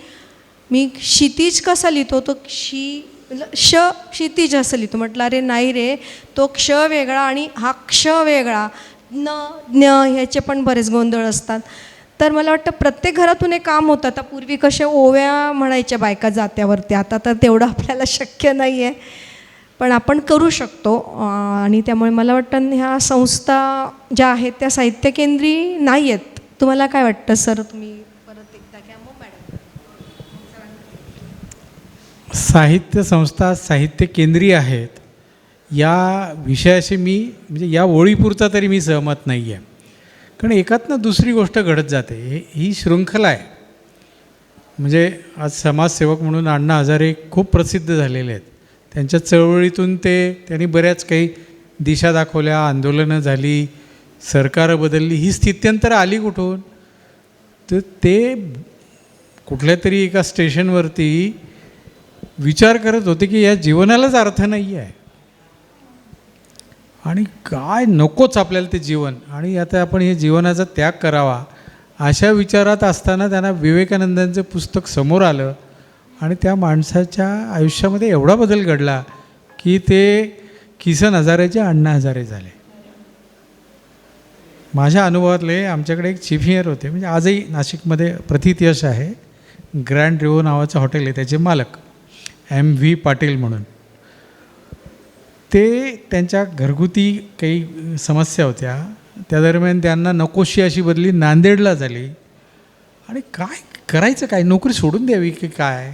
मी क्षितिज कसा लिहितो, तो क्षितिज असं लिहितो. म्हटलं अरे नाही रे, तो क्ष वेगळा आणि हा क्ष वेगळा, ज्ञ ह्याचे पण बरेच गोंधळ असतात. तर मला वाटतं प्रत्येक घरातून एक काम होतं. आता पूर्वी कशा ओव्या म्हणायच्या बायका जात्यावरती, आता तर तेवढं आपल्याला शक्य नाही आहे. पण आपण करू शकतो. आणि त्यामुळे मला वाटतं ह्या संस्था ज्या आहेत त्या साहित्यकेंद्री नाही आहेत. तुम्हाला काय वाटतं सर? तुम्ही परत एकदा घ्या मग मॅडम. साहित्य संस्था साहित्य केंद्रीय आहेत या विषयाशी मी म्हणजे या ओळीपुरता तरी मी सहमत नाही आहे. कारण एकातनं दुसरी गोष्ट घडत जाते. ही शृंखला आहे. म्हणजे आज समाजसेवक म्हणून अण्णा हजारे खूप प्रसिद्ध झालेले आहेत. त्यांच्या चळवळीतून त्यांनी बऱ्याच काही दिशा दाखवल्या, आंदोलनं झाली, सरकारं बदलली. ही स्थित्यंतर आली कुठून? तर ते कुठल्या तरी एका स्टेशनवरती विचार करत होते की या जीवनालाच अर्थ नाही आहे आणि काय नकोच आपल्याला ते जीवन, आणि आता आपण हे जीवनाचा त्याग करावा अशा विचारात असताना त्यांना विवेकानंदांचं पुस्तक समोर आलं आणि त्या माणसाच्या आयुष्यामध्ये एवढा बदल घडला की ते किसन हजारेचे अण्णा हजारे झाले. माझ्या अनुभवातले आमच्याकडे एक चीफ इंजिनियर होते, म्हणजे आजही नाशिकमध्ये प्रथित यश आहे, ग्रँड रिव्हो नावाचं हॉटेल आहे, त्याचे मालक M.V. पाटील म्हणून. ते त्यांच्या घरगुती काही समस्या होत्या, त्या दरम्यान त्यांना नकोशी अशी बदली नांदेडला झाली. आणि काय करायचं, काय नोकरी सोडून द्यावी की काय,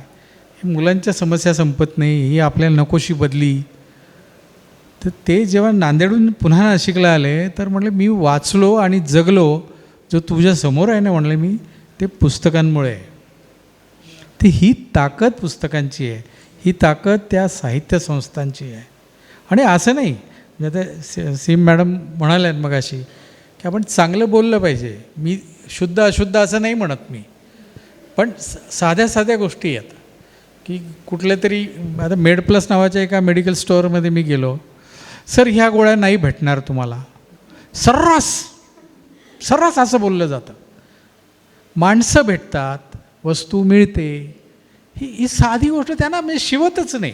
मुलांच्या समस्या संपत नाही, ही आपल्याला नकोशी बदली. तर ते जेव्हा नांदेडून पुन्हा नाशिकला आले तर म्हटले मी वाचलो आणि जगलो जो तुझ्या समोर आहे ना, म्हणले मी ते पुस्तकांमुळे आहे. तर ही ताकद पुस्तकांची आहे, ही ताकद त्या साहित्य संस्थांची आहे. आणि असं नाही म्हणजे आता सीम मॅडम म्हणाल्यात मग अशी की आपण चांगलं बोललं पाहिजे. मी शुद्ध अशुद्ध असं नाही म्हणत मी, पण साध्या साध्या गोष्टी आहेत की कुठल्या तरी आता मेड प्लस नावाच्या एका मेडिकल स्टोअरमध्ये मी गेलो, सर ह्या गोळ्या नाही भेटणार तुम्हाला, सर्रास असं बोललं जातं. माणसं भेटतात, वस्तू मिळते, ही साधी गोष्ट त्यांना म्हणजे शिवतच नाही.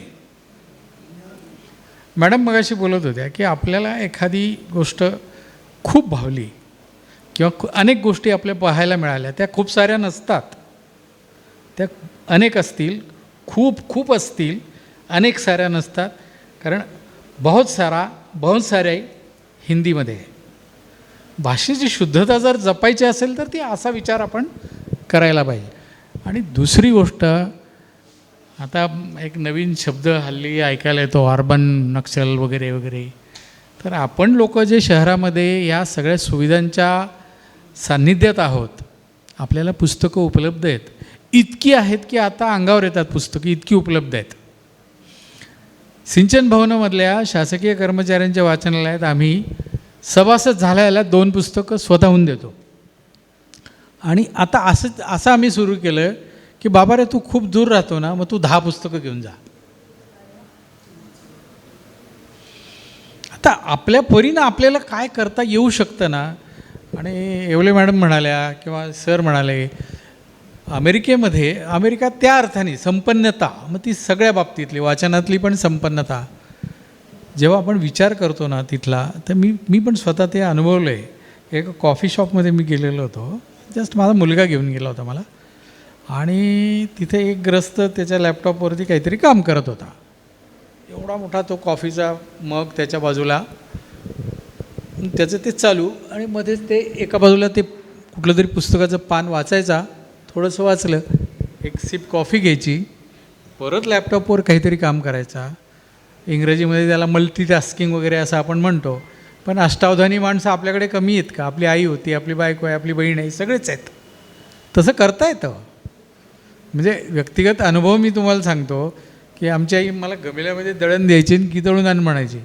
मॅडम मगाशी बोलत होत्या की आपल्याला एखादी गोष्ट खूप भावली किंवा अनेक गोष्टी आपल्या पाहायला मिळाल्या, त्या खूप साऱ्या नसतात, त्या अनेक असतील, खूप असतील, अनेक साऱ्या नसतात. कारण बहुत साऱ्या हिंदीमध्ये आहे. भाषेची शुद्धता जर जपायची असेल तर ती असा विचार आपण करायला पाहिजे. आणि दुसरी गोष्ट, आता एक नवीन शब्द हल्ली ऐकायला येतो, अर्बन नक्षल वगैरे वगैरे. तर आपण लोक जे शहरामध्ये या सगळ्या सुविधांच्या सान्निध्यात आहोत, आपल्याला पुस्तकं उपलब्ध आहेत, इतकी आहेत की आता अंगावर येतात पुस्तकं, इतकी उपलब्ध आहेत. सिंचन भवनामधल्या शासकीय कर्मचाऱ्यांच्या वाचनालयात आम्ही सभासद झाल्याला 2 पुस्तकं स्वतःहून देतो. आणि आता असं आम्ही सुरू केलं की बाबा रे तू खूप दूर राहतो ना, मग तू 10 पुस्तकं घेऊन जा. आता आपल्या परीनं आपल्याला काय करता येऊ शकतं ना. आणि येवले मॅडम म्हणाल्या किंवा सर म्हणाले, अमेरिका त्या अर्थाने संपन्नता, मग ती सगळ्या बाबतीतली वाचनातली पण संपन्नता जेव्हा आपण विचार करतो ना तिथला, तर मी पण स्वतः ते अनुभवलं आहे. एक कॉफी शॉपमध्ये मी गेलेलो होतो, जस्ट माझा मुलगा घेऊन गेला होता मला, आणि तिथे एक ग्रस्त त्याच्या लॅपटॉपवरती काहीतरी काम करत होता. एवढा मोठा तो कॉफीचा मग त्याच्या बाजूला, त्याचं ते चालू, आणि मध्येच ते एका बाजूला ते कुठलं तरी पुस्तकाचं पान वाचायचा, थोडंसं वाचलं, एक सिप कॉफी घ्यायची, परत लॅपटॉपवर काहीतरी काम करायचा. इंग्रजीमध्ये त्याला मल्टीटास्किंग वगैरे असं आपण म्हणतो, पण अष्टावधानी माणसं आपल्याकडे कमी आहेत का? आपली आई होती, आपली बायको आहे, आपली बहीण आहे, सगळेच आहेत. तसं करता येतं. म्हणजे व्यक्तिगत अनुभव मी तुम्हाला सांगतो की आमची आई मला गमेल्यामध्ये दळण द्यायची आणि की दळून आण म्हणायची.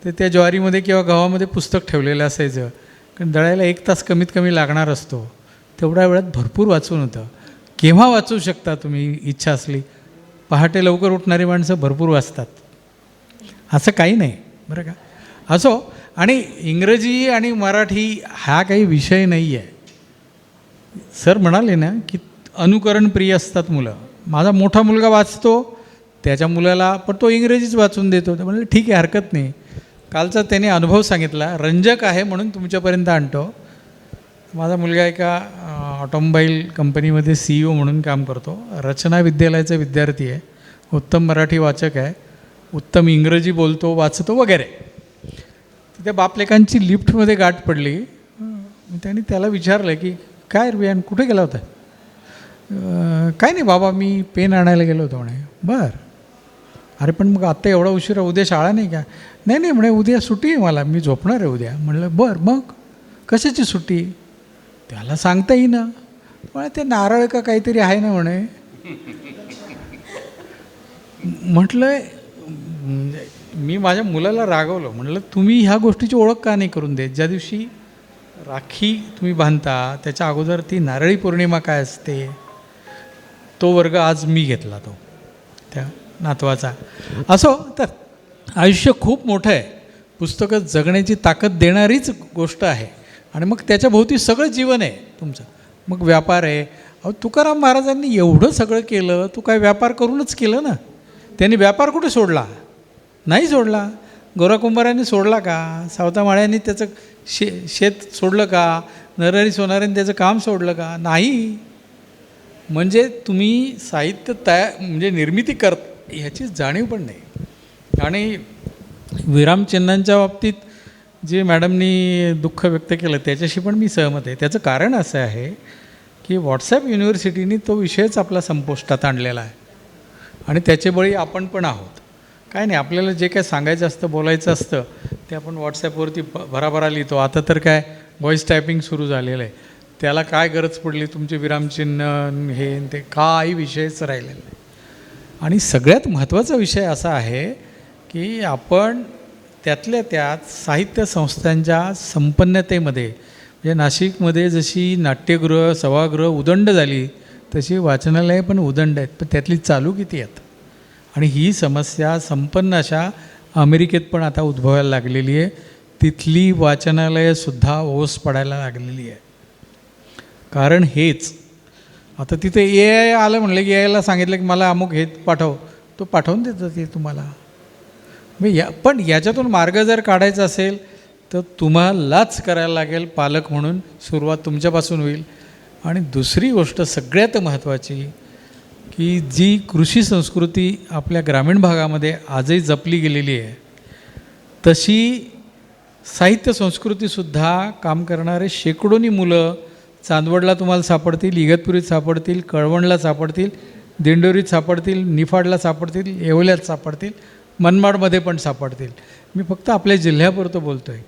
तर त्या ज्वारीमध्ये किंवा गव्हामध्ये पुस्तक ठेवलेलं असायचं, कारण दळायला 1 तास कमीत कमी लागणार असतो. तेवढ्या वेळात भरपूर वाचून होतं. केव्हा वाचू शकता तुम्ही इच्छा असली? पहाटे लवकर उठणारी माणसं भरपूर वाचतात, असं काही नाही बरं का. असो, आणि इंग्रजी आणि मराठी हा काही विषय नाही आहे. सर म्हणाले ना की अनुकरण प्रिय असतात मुलं. माझा मोठा मुलगा वाचतो, त्याच्या मुलाला पण तो इंग्रजीच वाचून देतो. तर म्हणलं ठीक आहे, हरकत नाही. कालचा त्याने अनुभव सांगितला, रंजक आहे म्हणून तुमच्यापर्यंत आणतो. माझा मुलगा एका ऑटोमोबाईल कंपनीमध्ये CEO म्हणून काम करतो, रचना विद्यालयाचा विद्यार्थी आहे, उत्तम मराठी वाचक आहे. उत्तम इंग्रजी बोलतो, वाचतो वगैरे. त्या बापलेकांची लिफ्टमध्ये गाठ पडली. त्यांनी त्याला विचारलं की काय रियान कुठे गेला होता? काय नाही बाबा, मी पेन आणायला गेलो होतो म्हणे. बरं, अरे पण मग आत्ता एवढा उशिरा, उद्या शाळा नाही का? नाही नाही म्हणे, उद्या सुट्टी आहे मला, मी झोपणार आहे उद्या. म्हणलं बरं, मग कशाची सुट्टी? त्याला सांगता येईना. म्हणे ते नारळ का काहीतरी आहे ना म्हणे. म्हटलं, मी माझ्या मुलाला रागवलं. म्हटलं तुम्ही ह्या गोष्टीची ओळख का नाही करून देत? ज्या दिवशी राखी तुम्ही बांधता त्याच्या अगोदर ती नारळी पौर्णिमा काय असते, तो वर्ग आज मी घेतला, तो त्या नातवाचा. असो, तर आयुष्य खूप मोठं आहे. पुस्तकं जगण्याची ताकद देणारीच गोष्ट आहे. आणि मग त्याच्याभोवती सगळं जीवन आहे तुमचं. मग व्यापार आहे. अहो, तुकाराम महाराजांनी एवढं सगळं केलं, तू काय व्यापार करूनच केलं ना. त्यांनी व्यापार कुठे सोडला? नाही सोडला. गोरा कुंभारांनी सोडला का? सावता माळ्यांनी त्याचं शेत सोडलं का? नरहरी सोनारांनी त्याचं काम सोडलं का? नाही. म्हणजे तुम्ही साहित्य म्हणजे निर्मिती ह्याची जाणीव पण नाही. आणि विरामचिन्हांच्या बाबतीत जे मॅडमनी दुःख व्यक्त केलं त्याच्याशी पण मी सहमत आहे. त्याचं कारण असं आहे की व्हॉट्सॲप युनिव्हर्सिटीने तो विषयच आपला संपुष्टात आणलेला आहे. आणि त्याचे बळी आपण पण आहोत. काय नाही, आपल्याला जे काय सांगायचं असतं, बोलायचं असतं, ते आपण व्हॉट्सॲपवरती भराभरा लिहितो. आता तर काय व्हॉईस टायपिंग सुरू झालेलं आहे. त्याला काय गरज पडली तुमचे विरामचिन्ह हे ते काही विषयच राहिलेला नाही. आणि सगळ्यात महत्त्वाचा विषय असा आहे की आपण त्यातल्या त्यात साहित्य संस्थांच्या संपन्नतेमध्ये, म्हणजे नाशिकमध्ये जशी नाट्यगृह, सभागृह उदंड झाली तशी वाचनालये पण उदंड आहेत. पण त्यातली चालू किती आहेत? आणि ही समस्या संपन्न अशा अमेरिकेत पण आता उद्भवायला लागलेली आहे. तिथली वाचनालयंसुद्धा ओस पडायला लागलेली आहे. कारण हेच, आता तिथे AI आलं म्हणलं की AIला सांगितलं की मला अमुक हे पाठव, तो पाठवून देतं ते तुम्हाला. पण याच्यातून मार्ग जर काढायचा असेल तर तुम्हालाच करायला लागेल. पालक म्हणून सुरुवात तुमच्यापासून होईल. आणि दुसरी गोष्ट सगळ्यात महत्त्वाची की जी कृषी संस्कृती आपल्या ग्रामीण भागामध्ये आजही जपली गेलेली आहे, तशी साहित्य संस्कृतीसुद्धा काम करणारे शेकडोनी मुलं चांदवडला तुम्हाला सापडतील, इगतपुरीत सापडतील, कळवणला सापडतील, दिंडोरीत सापडतील, निफाडला सापडतील, येवल्यात सापडतील, मनमाडमध्ये पण सापडतील. मी फक्त आपल्या जिल्ह्यापुरतं बोलतो आहे.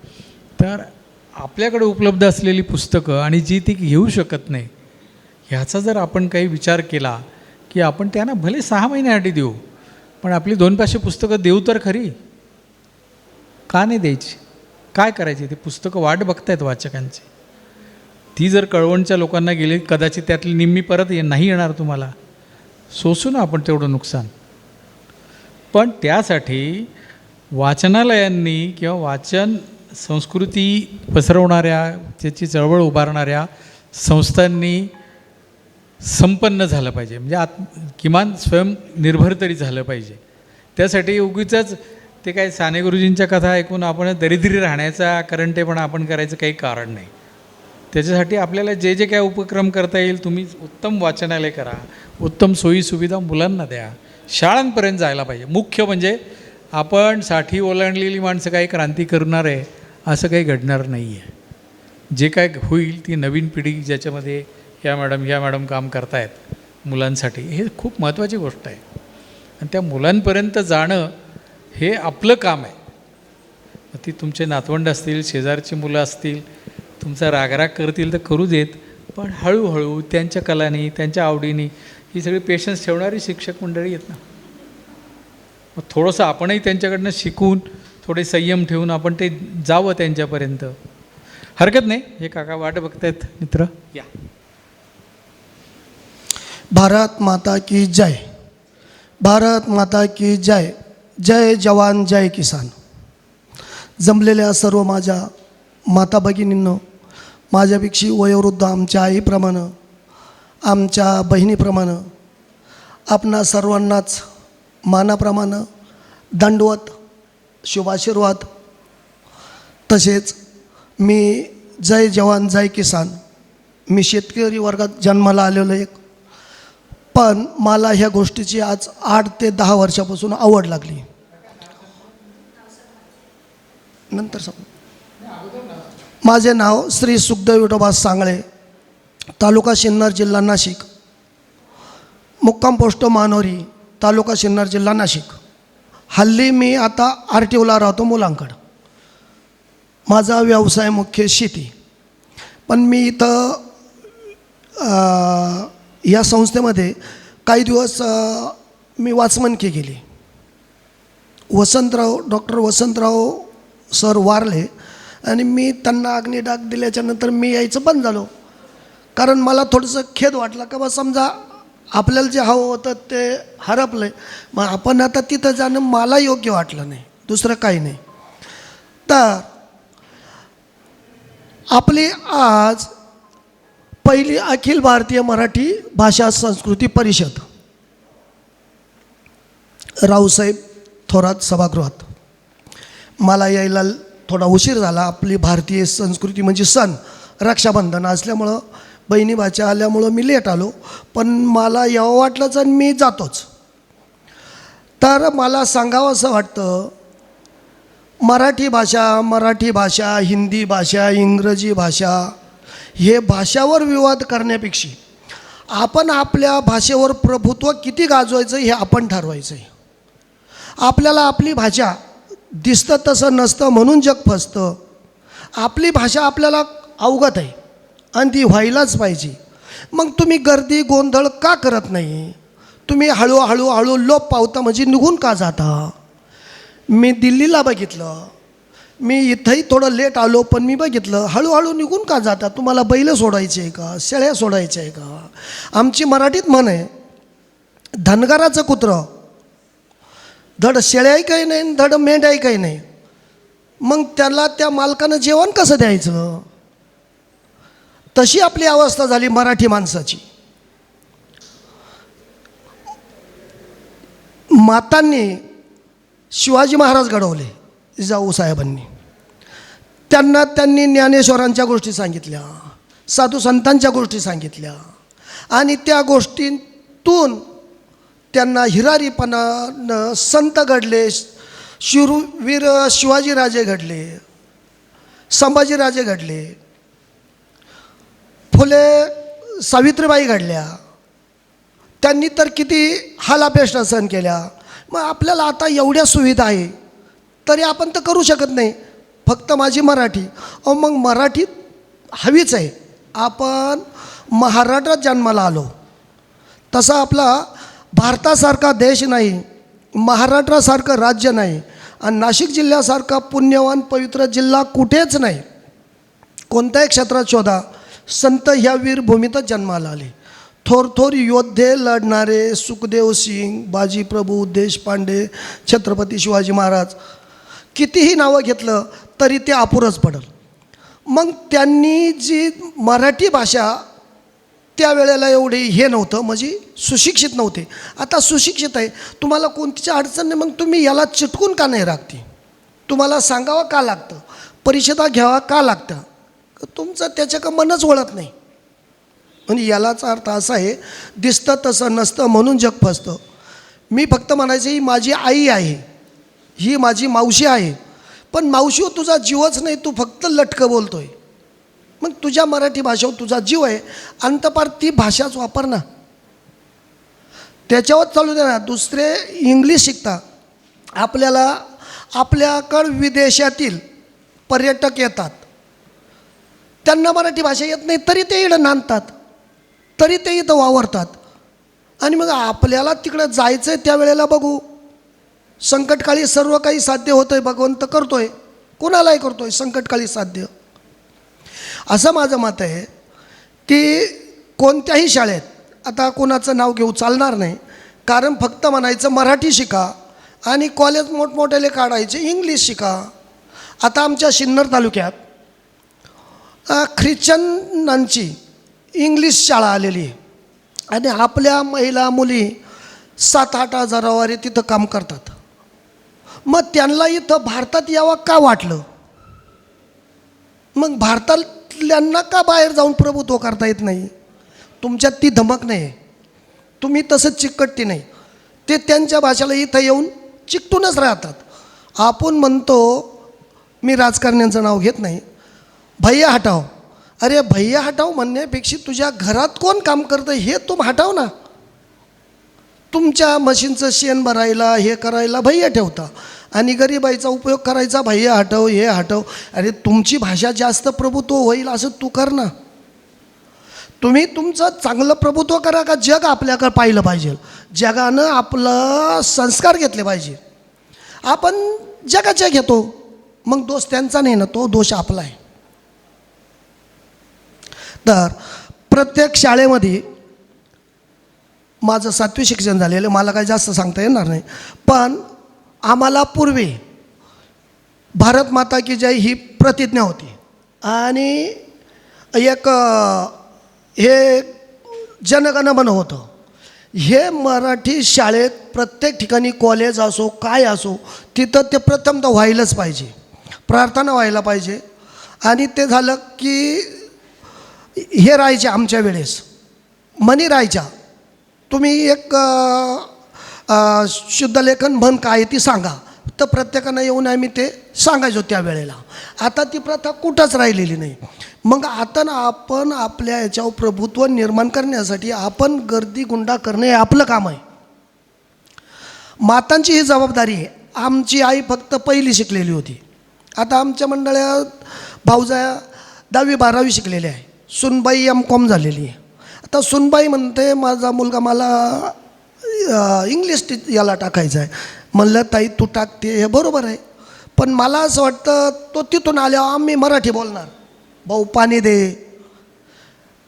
तर आपल्याकडे उपलब्ध असलेली पुस्तकं आणि जी ती घेऊ शकत नाही, ह्याचा जर आपण काही विचार केला की आपण त्यांना भले 6 महिन्यासाठी देऊ, पण आपली 2 पुस्तकं देऊ तर खरी. का नाही द्यायची? काय करायची? ती पुस्तकं वाट बघतायत वाचकांची. ती जर कळवणच्या लोकांना गेली, कदाचित त्यातली निम्मी परत नाही येणार तुम्हाला. सोसू ना आपण तेवढं नुकसान. पण त्यासाठी वाचनालयांनी किंवा वाचन संस्कृती पसरवणाऱ्या, त्याची चळवळ उभारणाऱ्या संस्थांनी संपन्न झालं पाहिजे. म्हणजे किमान स्वयंनिर्भर तरी झालं पाहिजे. त्यासाठी उगीचच ते काय साने गुरुजींच्या कथा ऐकून आपण दरिद्री राहण्याचा करंटेपणा आपण करायचं काही कारण नाही. त्याच्यासाठी आपल्याला जे जे काय उपक्रम करता येईल, तुम्ही उत्तम वाचनालय करा, उत्तम सोयीसुविधा मुलांना द्या, शाळांपर्यंत जायला पाहिजे. मुख्य म्हणजे आपण 60 ओलांडलेली माणसं काही क्रांती करणार आहे असं काही घडणार नाही आहे. जे काय होईल ती नवीन पिढी ज्याच्यामध्ये ह्या मॅडम काम करतायत मुलांसाठी, हे खूप महत्त्वाची गोष्ट आहे. आणि त्या मुलांपर्यंत जाणं हे आपलं काम आहे. ती तुमचे नातवंड असतील, शेजारची मुलं असतील, तुमचा रागराग करतील तर करू देत, पण हळूहळू त्यांच्या कलानी, त्यांच्या आवडीनी ही सगळी पेशन्स ठेवणारी शिक्षक मंडळी आहेत ना. मग थोडंसं आपणही त्यांच्याकडनं शिकून, थोडे संयम ठेवून आपण ते जावं त्यांच्यापर्यंत. हरकत नाही. हे काका वाट बघतायत मित्र, या. भारत माता की जय. भारत माता की जय. जय जवान जय किसान. जमलेल्या सर्व माझ्या माता भगिनींनो, माझ्यापेक्षा वयोवृद्ध आमच्या आईप्रमाणे, आमच्या बहिणीप्रमाणे, आपणा सर्वांनाच मानाप्रमाणे दंडवत, शुभाशीर्वाद. तसेच मी जय जवान जय किसान, मी शेतकरी वर्गात जन्माला आलेलो एक, पण मला ह्या गोष्टीची आज 8 ते 10 वर्षापासून आवड लागली. नंतर सांगू. माझे नाव श्री सुखदेव विठोबा सांगळे, तालुका सिन्नर, जिल्हा नाशिक. मुक्काम पोस्ट मानोरी, तालुका सिन्नर, जिल्हा नाशिक. हल्ली मी आता RTOला राहतो मुलांकडं. माझा व्यवसाय मुख्य शेती. पण मी इथं या संस्थेमध्ये काही दिवस मी वाचमनकी केली. डॉक्टर वसंतराव सर वारले आणि मी त्यांना अग्निडाग दिल्याच्यानंतर मी यायचं बंद झालो. कारण मला थोडंसं खेद वाटलं का बा समजा आपल्याला जे हवं होतं ते हरपलं आहे, मग आपण आता तिथं जाणं मला योग्य वाटलं नाही, दुसरं काही नाही. तर आपली आज पहिली अखिल भारतीय मराठी भाषा संस्कृती परिषद रावसाहेब थोरात सभागृहात. मला यायला थोडा उशीर झाला. आपली भारतीय संस्कृती म्हणजे सण रक्षाबंधन असल्यामुळं बहिणी भाच्या आल्यामुळं मी लेट आलो. पण मला यावं वाटलंच आणि मी जातोच. तर मला सांगावं असं वाटतं, मराठी भाषा, हिंदी भाषा, इंग्रजी भाषा हे भाषावर विवाद करण्यापेक्षा आपण आपल्या भाषेवर प्रभुत्व किती गाजवायचं हे आपण ठरवायचं आहे. आपल्याला आपली भाषा दिसतं तसं नसतं म्हणून जग फसतं. आपली भाषा आपल्याला अवगत आहे आणि ती व्हायलाच पाहिजे. मग तुम्ही गर्दी गोंधळ का करत नाही? तुम्ही हळूहळू लोप पावता म्हणजे निघून का जाता? मी दिल्लीला बघितलं, मी इथंही थोडं लेट आलो पण मी बघितलं हळूहळू निघून का जाता? तुम्हाला बैल सोडायचे आहे का? शेळ्या सोडायच्या आहे का? आमची मराठीत म्हण आहे, धनगराचं कुत्रं धड शेळ्याही काही नाही, धड मेंढ्याही काही नाही. मग त्याला त्या मालकानं जेवण कसं द्यायचं? तशी आपली अवस्था झाली मराठी माणसाची. मातांनी शिवाजी महाराज घडवले, जिजाऊसाहेबांनी. त्यांनी ज्ञानेश्वरांच्या गोष्टी सांगितल्या, साधू संतांच्या गोष्टी सांगितल्या आणि त्या गोष्टींतून त्यांना हिरारीपणानं संत घडले, शूरवीर शिवाजीराजे घडले, संभाजीराजे घडले, फुले सावित्रीबाई घडल्या. त्यांनी तर किती हालापेष्टा सहन केल्या. मग आपल्याला आता एवढ्या सुविधा आहे तरी आपण तर करू शकत नाही. फक्त माझी मराठी. मग मराठी हवीच आहे. आपण महाराष्ट्रात जन्माला आलो, तसा आपला भारतासारखा देश नाही, महाराष्ट्रासारखं राज्य नाही आणि नाशिक जिल्ह्यासारखा पुण्यवान पवित्र जिल्हा कुठेच नाही. कोणत्याही क्षेत्रात शोधा, संत ह्या वीरभूमीतच जन्माला आले. थोर योद्धे लढणारे सुखदेव सिंग, बाजीप्रभू, देशपांडे, छत्रपती शिवाजी महाराज, कितीही नावं घेतलं तरी ते अपुरंच पडल. मग त्यांनी जी मराठी भाषा त्यावेळेला एवढी हे नव्हतं, म्हणजे सुशिक्षित नव्हते. आता सुशिक्षित आहे, तुम्हाला कोणतीची अडचण नाही, मग तुम्ही याला चिटकून का नाही राखते? तुम्हाला सांगावं का लागतं? परिषदा घ्यावा का लागतं? तुमचं त्याच्याकडं मनच वळत नाही. म्हणजे यालाच अर्थ असा आहे, दिसतं तसं नसतं म्हणून जग फसतं. मी फक्त म्हणायचं ही माझी आई आहे, ही माझी मावशी आहे, पण मावशीवर तुझा जीवच नाही, तू फक्त लटकं बोलतोय. मग तुझ्या मराठी भाषेवर तुझा जीव आहे, अंतपार ती भाषाच वापर ना, त्याच्यावर चालू दे ना. दुसरे इंग्लिश शिकता, आपल्याकडं विदेशातील पर्यटक येतात, त्यांना मराठी भाषा येत नाही तरी ते इकडं नांदतात, तरी ते इथं वावरतात. आणि मग आपल्याला तिकडं जायचं आहे त्यावेळेला बघू, संकटकाळी सर्व काही साध्य होतं आहे, भगवंत करतो आहे, कोणालाही करतो आहे संकटकाळी साध्य. असं माझं मत आहे की कोणत्याही शाळेत, आता कोणाचं नाव घेऊ चालणार नाही, कारण फक्त म्हणायचं मराठी शिका आणि कॉलेज मोठमोठ्याले काढायचे इंग्लिश शिका. आता आमच्या सिन्नर तालुक्यात ख्रिश्चनांची इंग्लिश शाळा आलेली आहे आणि आपल्या महिला मुली 7-8 हजारावारी तिथं काम करतात. मग त्यांना इथं भारतात यावं का वाटलं? मग भारतातल्यांना का बाहेर जाऊन प्रभुत्व करता येत नाही? तुमच्यात ती धमक नाही, तुम्ही तसंच चिकटती नाही. ते त्यांच्या भाषेला इथं येऊन चिकटूनच राहतात. आपण म्हणतो मी राजकारण्यांचं नाव घेत नाही, भैया हटाव. अरे भैया हटाव म्हणण्यापेक्षा तुझ्या घरात कोण काम करतं हे तुम हटाव ना. तुमच्या मशीनचं शेण भरायला हे करायला भैया ठेवता आणि गरिबाईचा उपयोग करायचा भैया हटव हे हटव. अरे तुमची भाषा जास्त प्रभुत्व होईल असं तू कर ना. तुम्ही तुमचं चांगलं प्रभुत्व करा का जग आपल्याकडे पाहिलं पाहिजे. जगानं आपलं संस्कार घेतले पाहिजे. आपण जगाचे घेतो, मग दोष त्यांचा नाही ना, तो दोष आपला आहे. तर प्रत्येक शाळेमध्ये माझं 7वी शिक्षण झालेलं, मला काही जास्त सांगता येणार नाही, पण आम्हाला पूर्वी भारत माता की जय ही प्रतिज्ञा होती आणि एक हे जनगणमन होतं. हे मराठी शाळेत प्रत्येक ठिकाणी कॉलेज असो काय असो तिथं ते प्रथमतः व्हायलाच पाहिजे, प्रार्थना व्हायला पाहिजे. आणि ते झालं की हे राहायचे आमच्या वेळेस म्हणी राहायच्या, तुम्ही एक शुद्धलेखन म्हण काय ती सांगा, तर प्रत्येकानं येऊन आम्ही ते सांगायचो त्या वेळेला. आता ती प्रथा कुठंच राहिलेली नाही. मग आता ना आपण आपल्या याच्यावर प्रभुत्व निर्माण करण्यासाठी आपण गर्दी गुंडा करणे हे आपलं काम आहे. मातांची ही जबाबदारी आहे. आमची आई फक्त पहिली शिकलेली होती. आता आमच्या मंडळात भाऊजा 10वी 12वी शिकलेले आहे, सुनबाई M.Com झालेली आहे. आता सुनबाई म्हणते माझा मुलगा मला इंग्लिश याला टाकायचं आहे. म्हणलं ताई तू टाकते हे बरोबर आहे, पण मला असं वाटतं तो तिथून आल्यावर आम्ही मराठी बोलणार. भाऊ पाणी दे,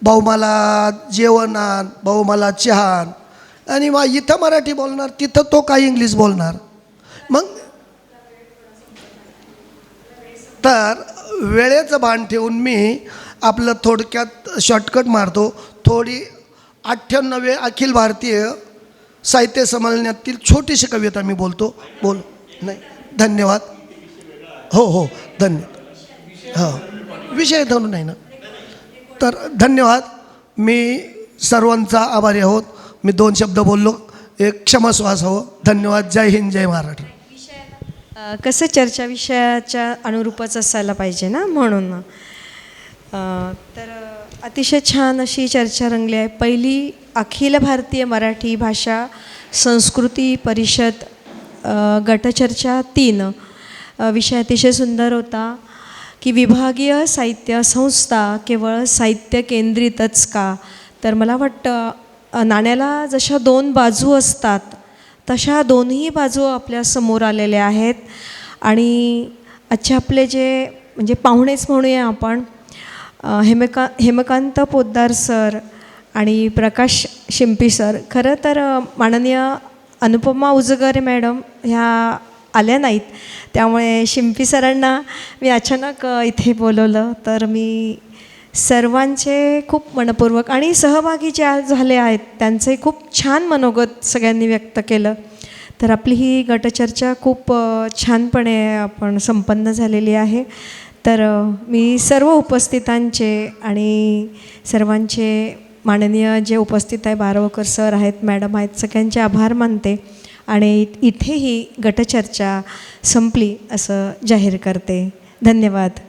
भाऊ मला जेवण आण, भाऊ मला चहा आण, आणि मग इथं मराठी बोलणार, तिथं तो काय इंग्लिश बोलणार. मग तर वेळेचं भान ठेवून मी आपलं थोडक्यात शॉर्टकट मारतो. थोडी 98वे अखिल भारतीय साहित्य संमेलनातील छोटीशी कविता मी बोलतो. नाही धन्यवाद. हो धन्यवाद. हो विषय धरून नाही ना, तर धन्यवाद. मी सर्वांचा आभारी आहोत. मी 2 शब्द बोललो, एक क्षमस्वास हवं. धन्यवाद. जय हिंद, जय महाराष्ट्र. कसं चर्चा विषयाच्या अनुरूपच असायला पाहिजे ना, म्हणून तर अतिशय छान अशी चर्चा रंगली आहे. पहिली अखिल भारतीय मराठी भाषा संस्कृती परिषद गटचर्चा 3 विषय अतिशय सुंदर होता की विभागीय साहित्य संस्था केवळ साहित्य केंद्रितच का. तर मला वाटतं नाण्याला जशा 2 बाजू असतात तशा दोन्ही बाजू आपल्या समोर आलेल्या आहेत. आणि आजचे आपले जे म्हणजे पाहुणेच म्हणूया आपण, हेमकांत पोद्दार सर आणि प्रकाश शिंपी सर. खरं तर माननीय अनुपमा उजगरे मॅडम ह्या आल्या नाहीत, त्यामुळे शिंपी सरांना मी अचानक इथे बोलवलं. तर मी सर्वांचे खूप मनपूर्वक आणि सहभागी ज्या झाले आहेत त्यांचे खूप छान मनोगत सगळ्यांनी व्यक्त केलं. तर आपली ही गटचर्चा खूप छानपणे आपण संपन्न झालेली आहे. तर मी सर्व उपस्थितांचे आणि सर्वांचे माननीय जे उपस्थित आहे बारवकर सर आहेत, मॅडम आहेत, सगळ्यांचे आभार मानते आणि इथे ही गटचर्चा संपली असं जाहीर करते. धन्यवाद.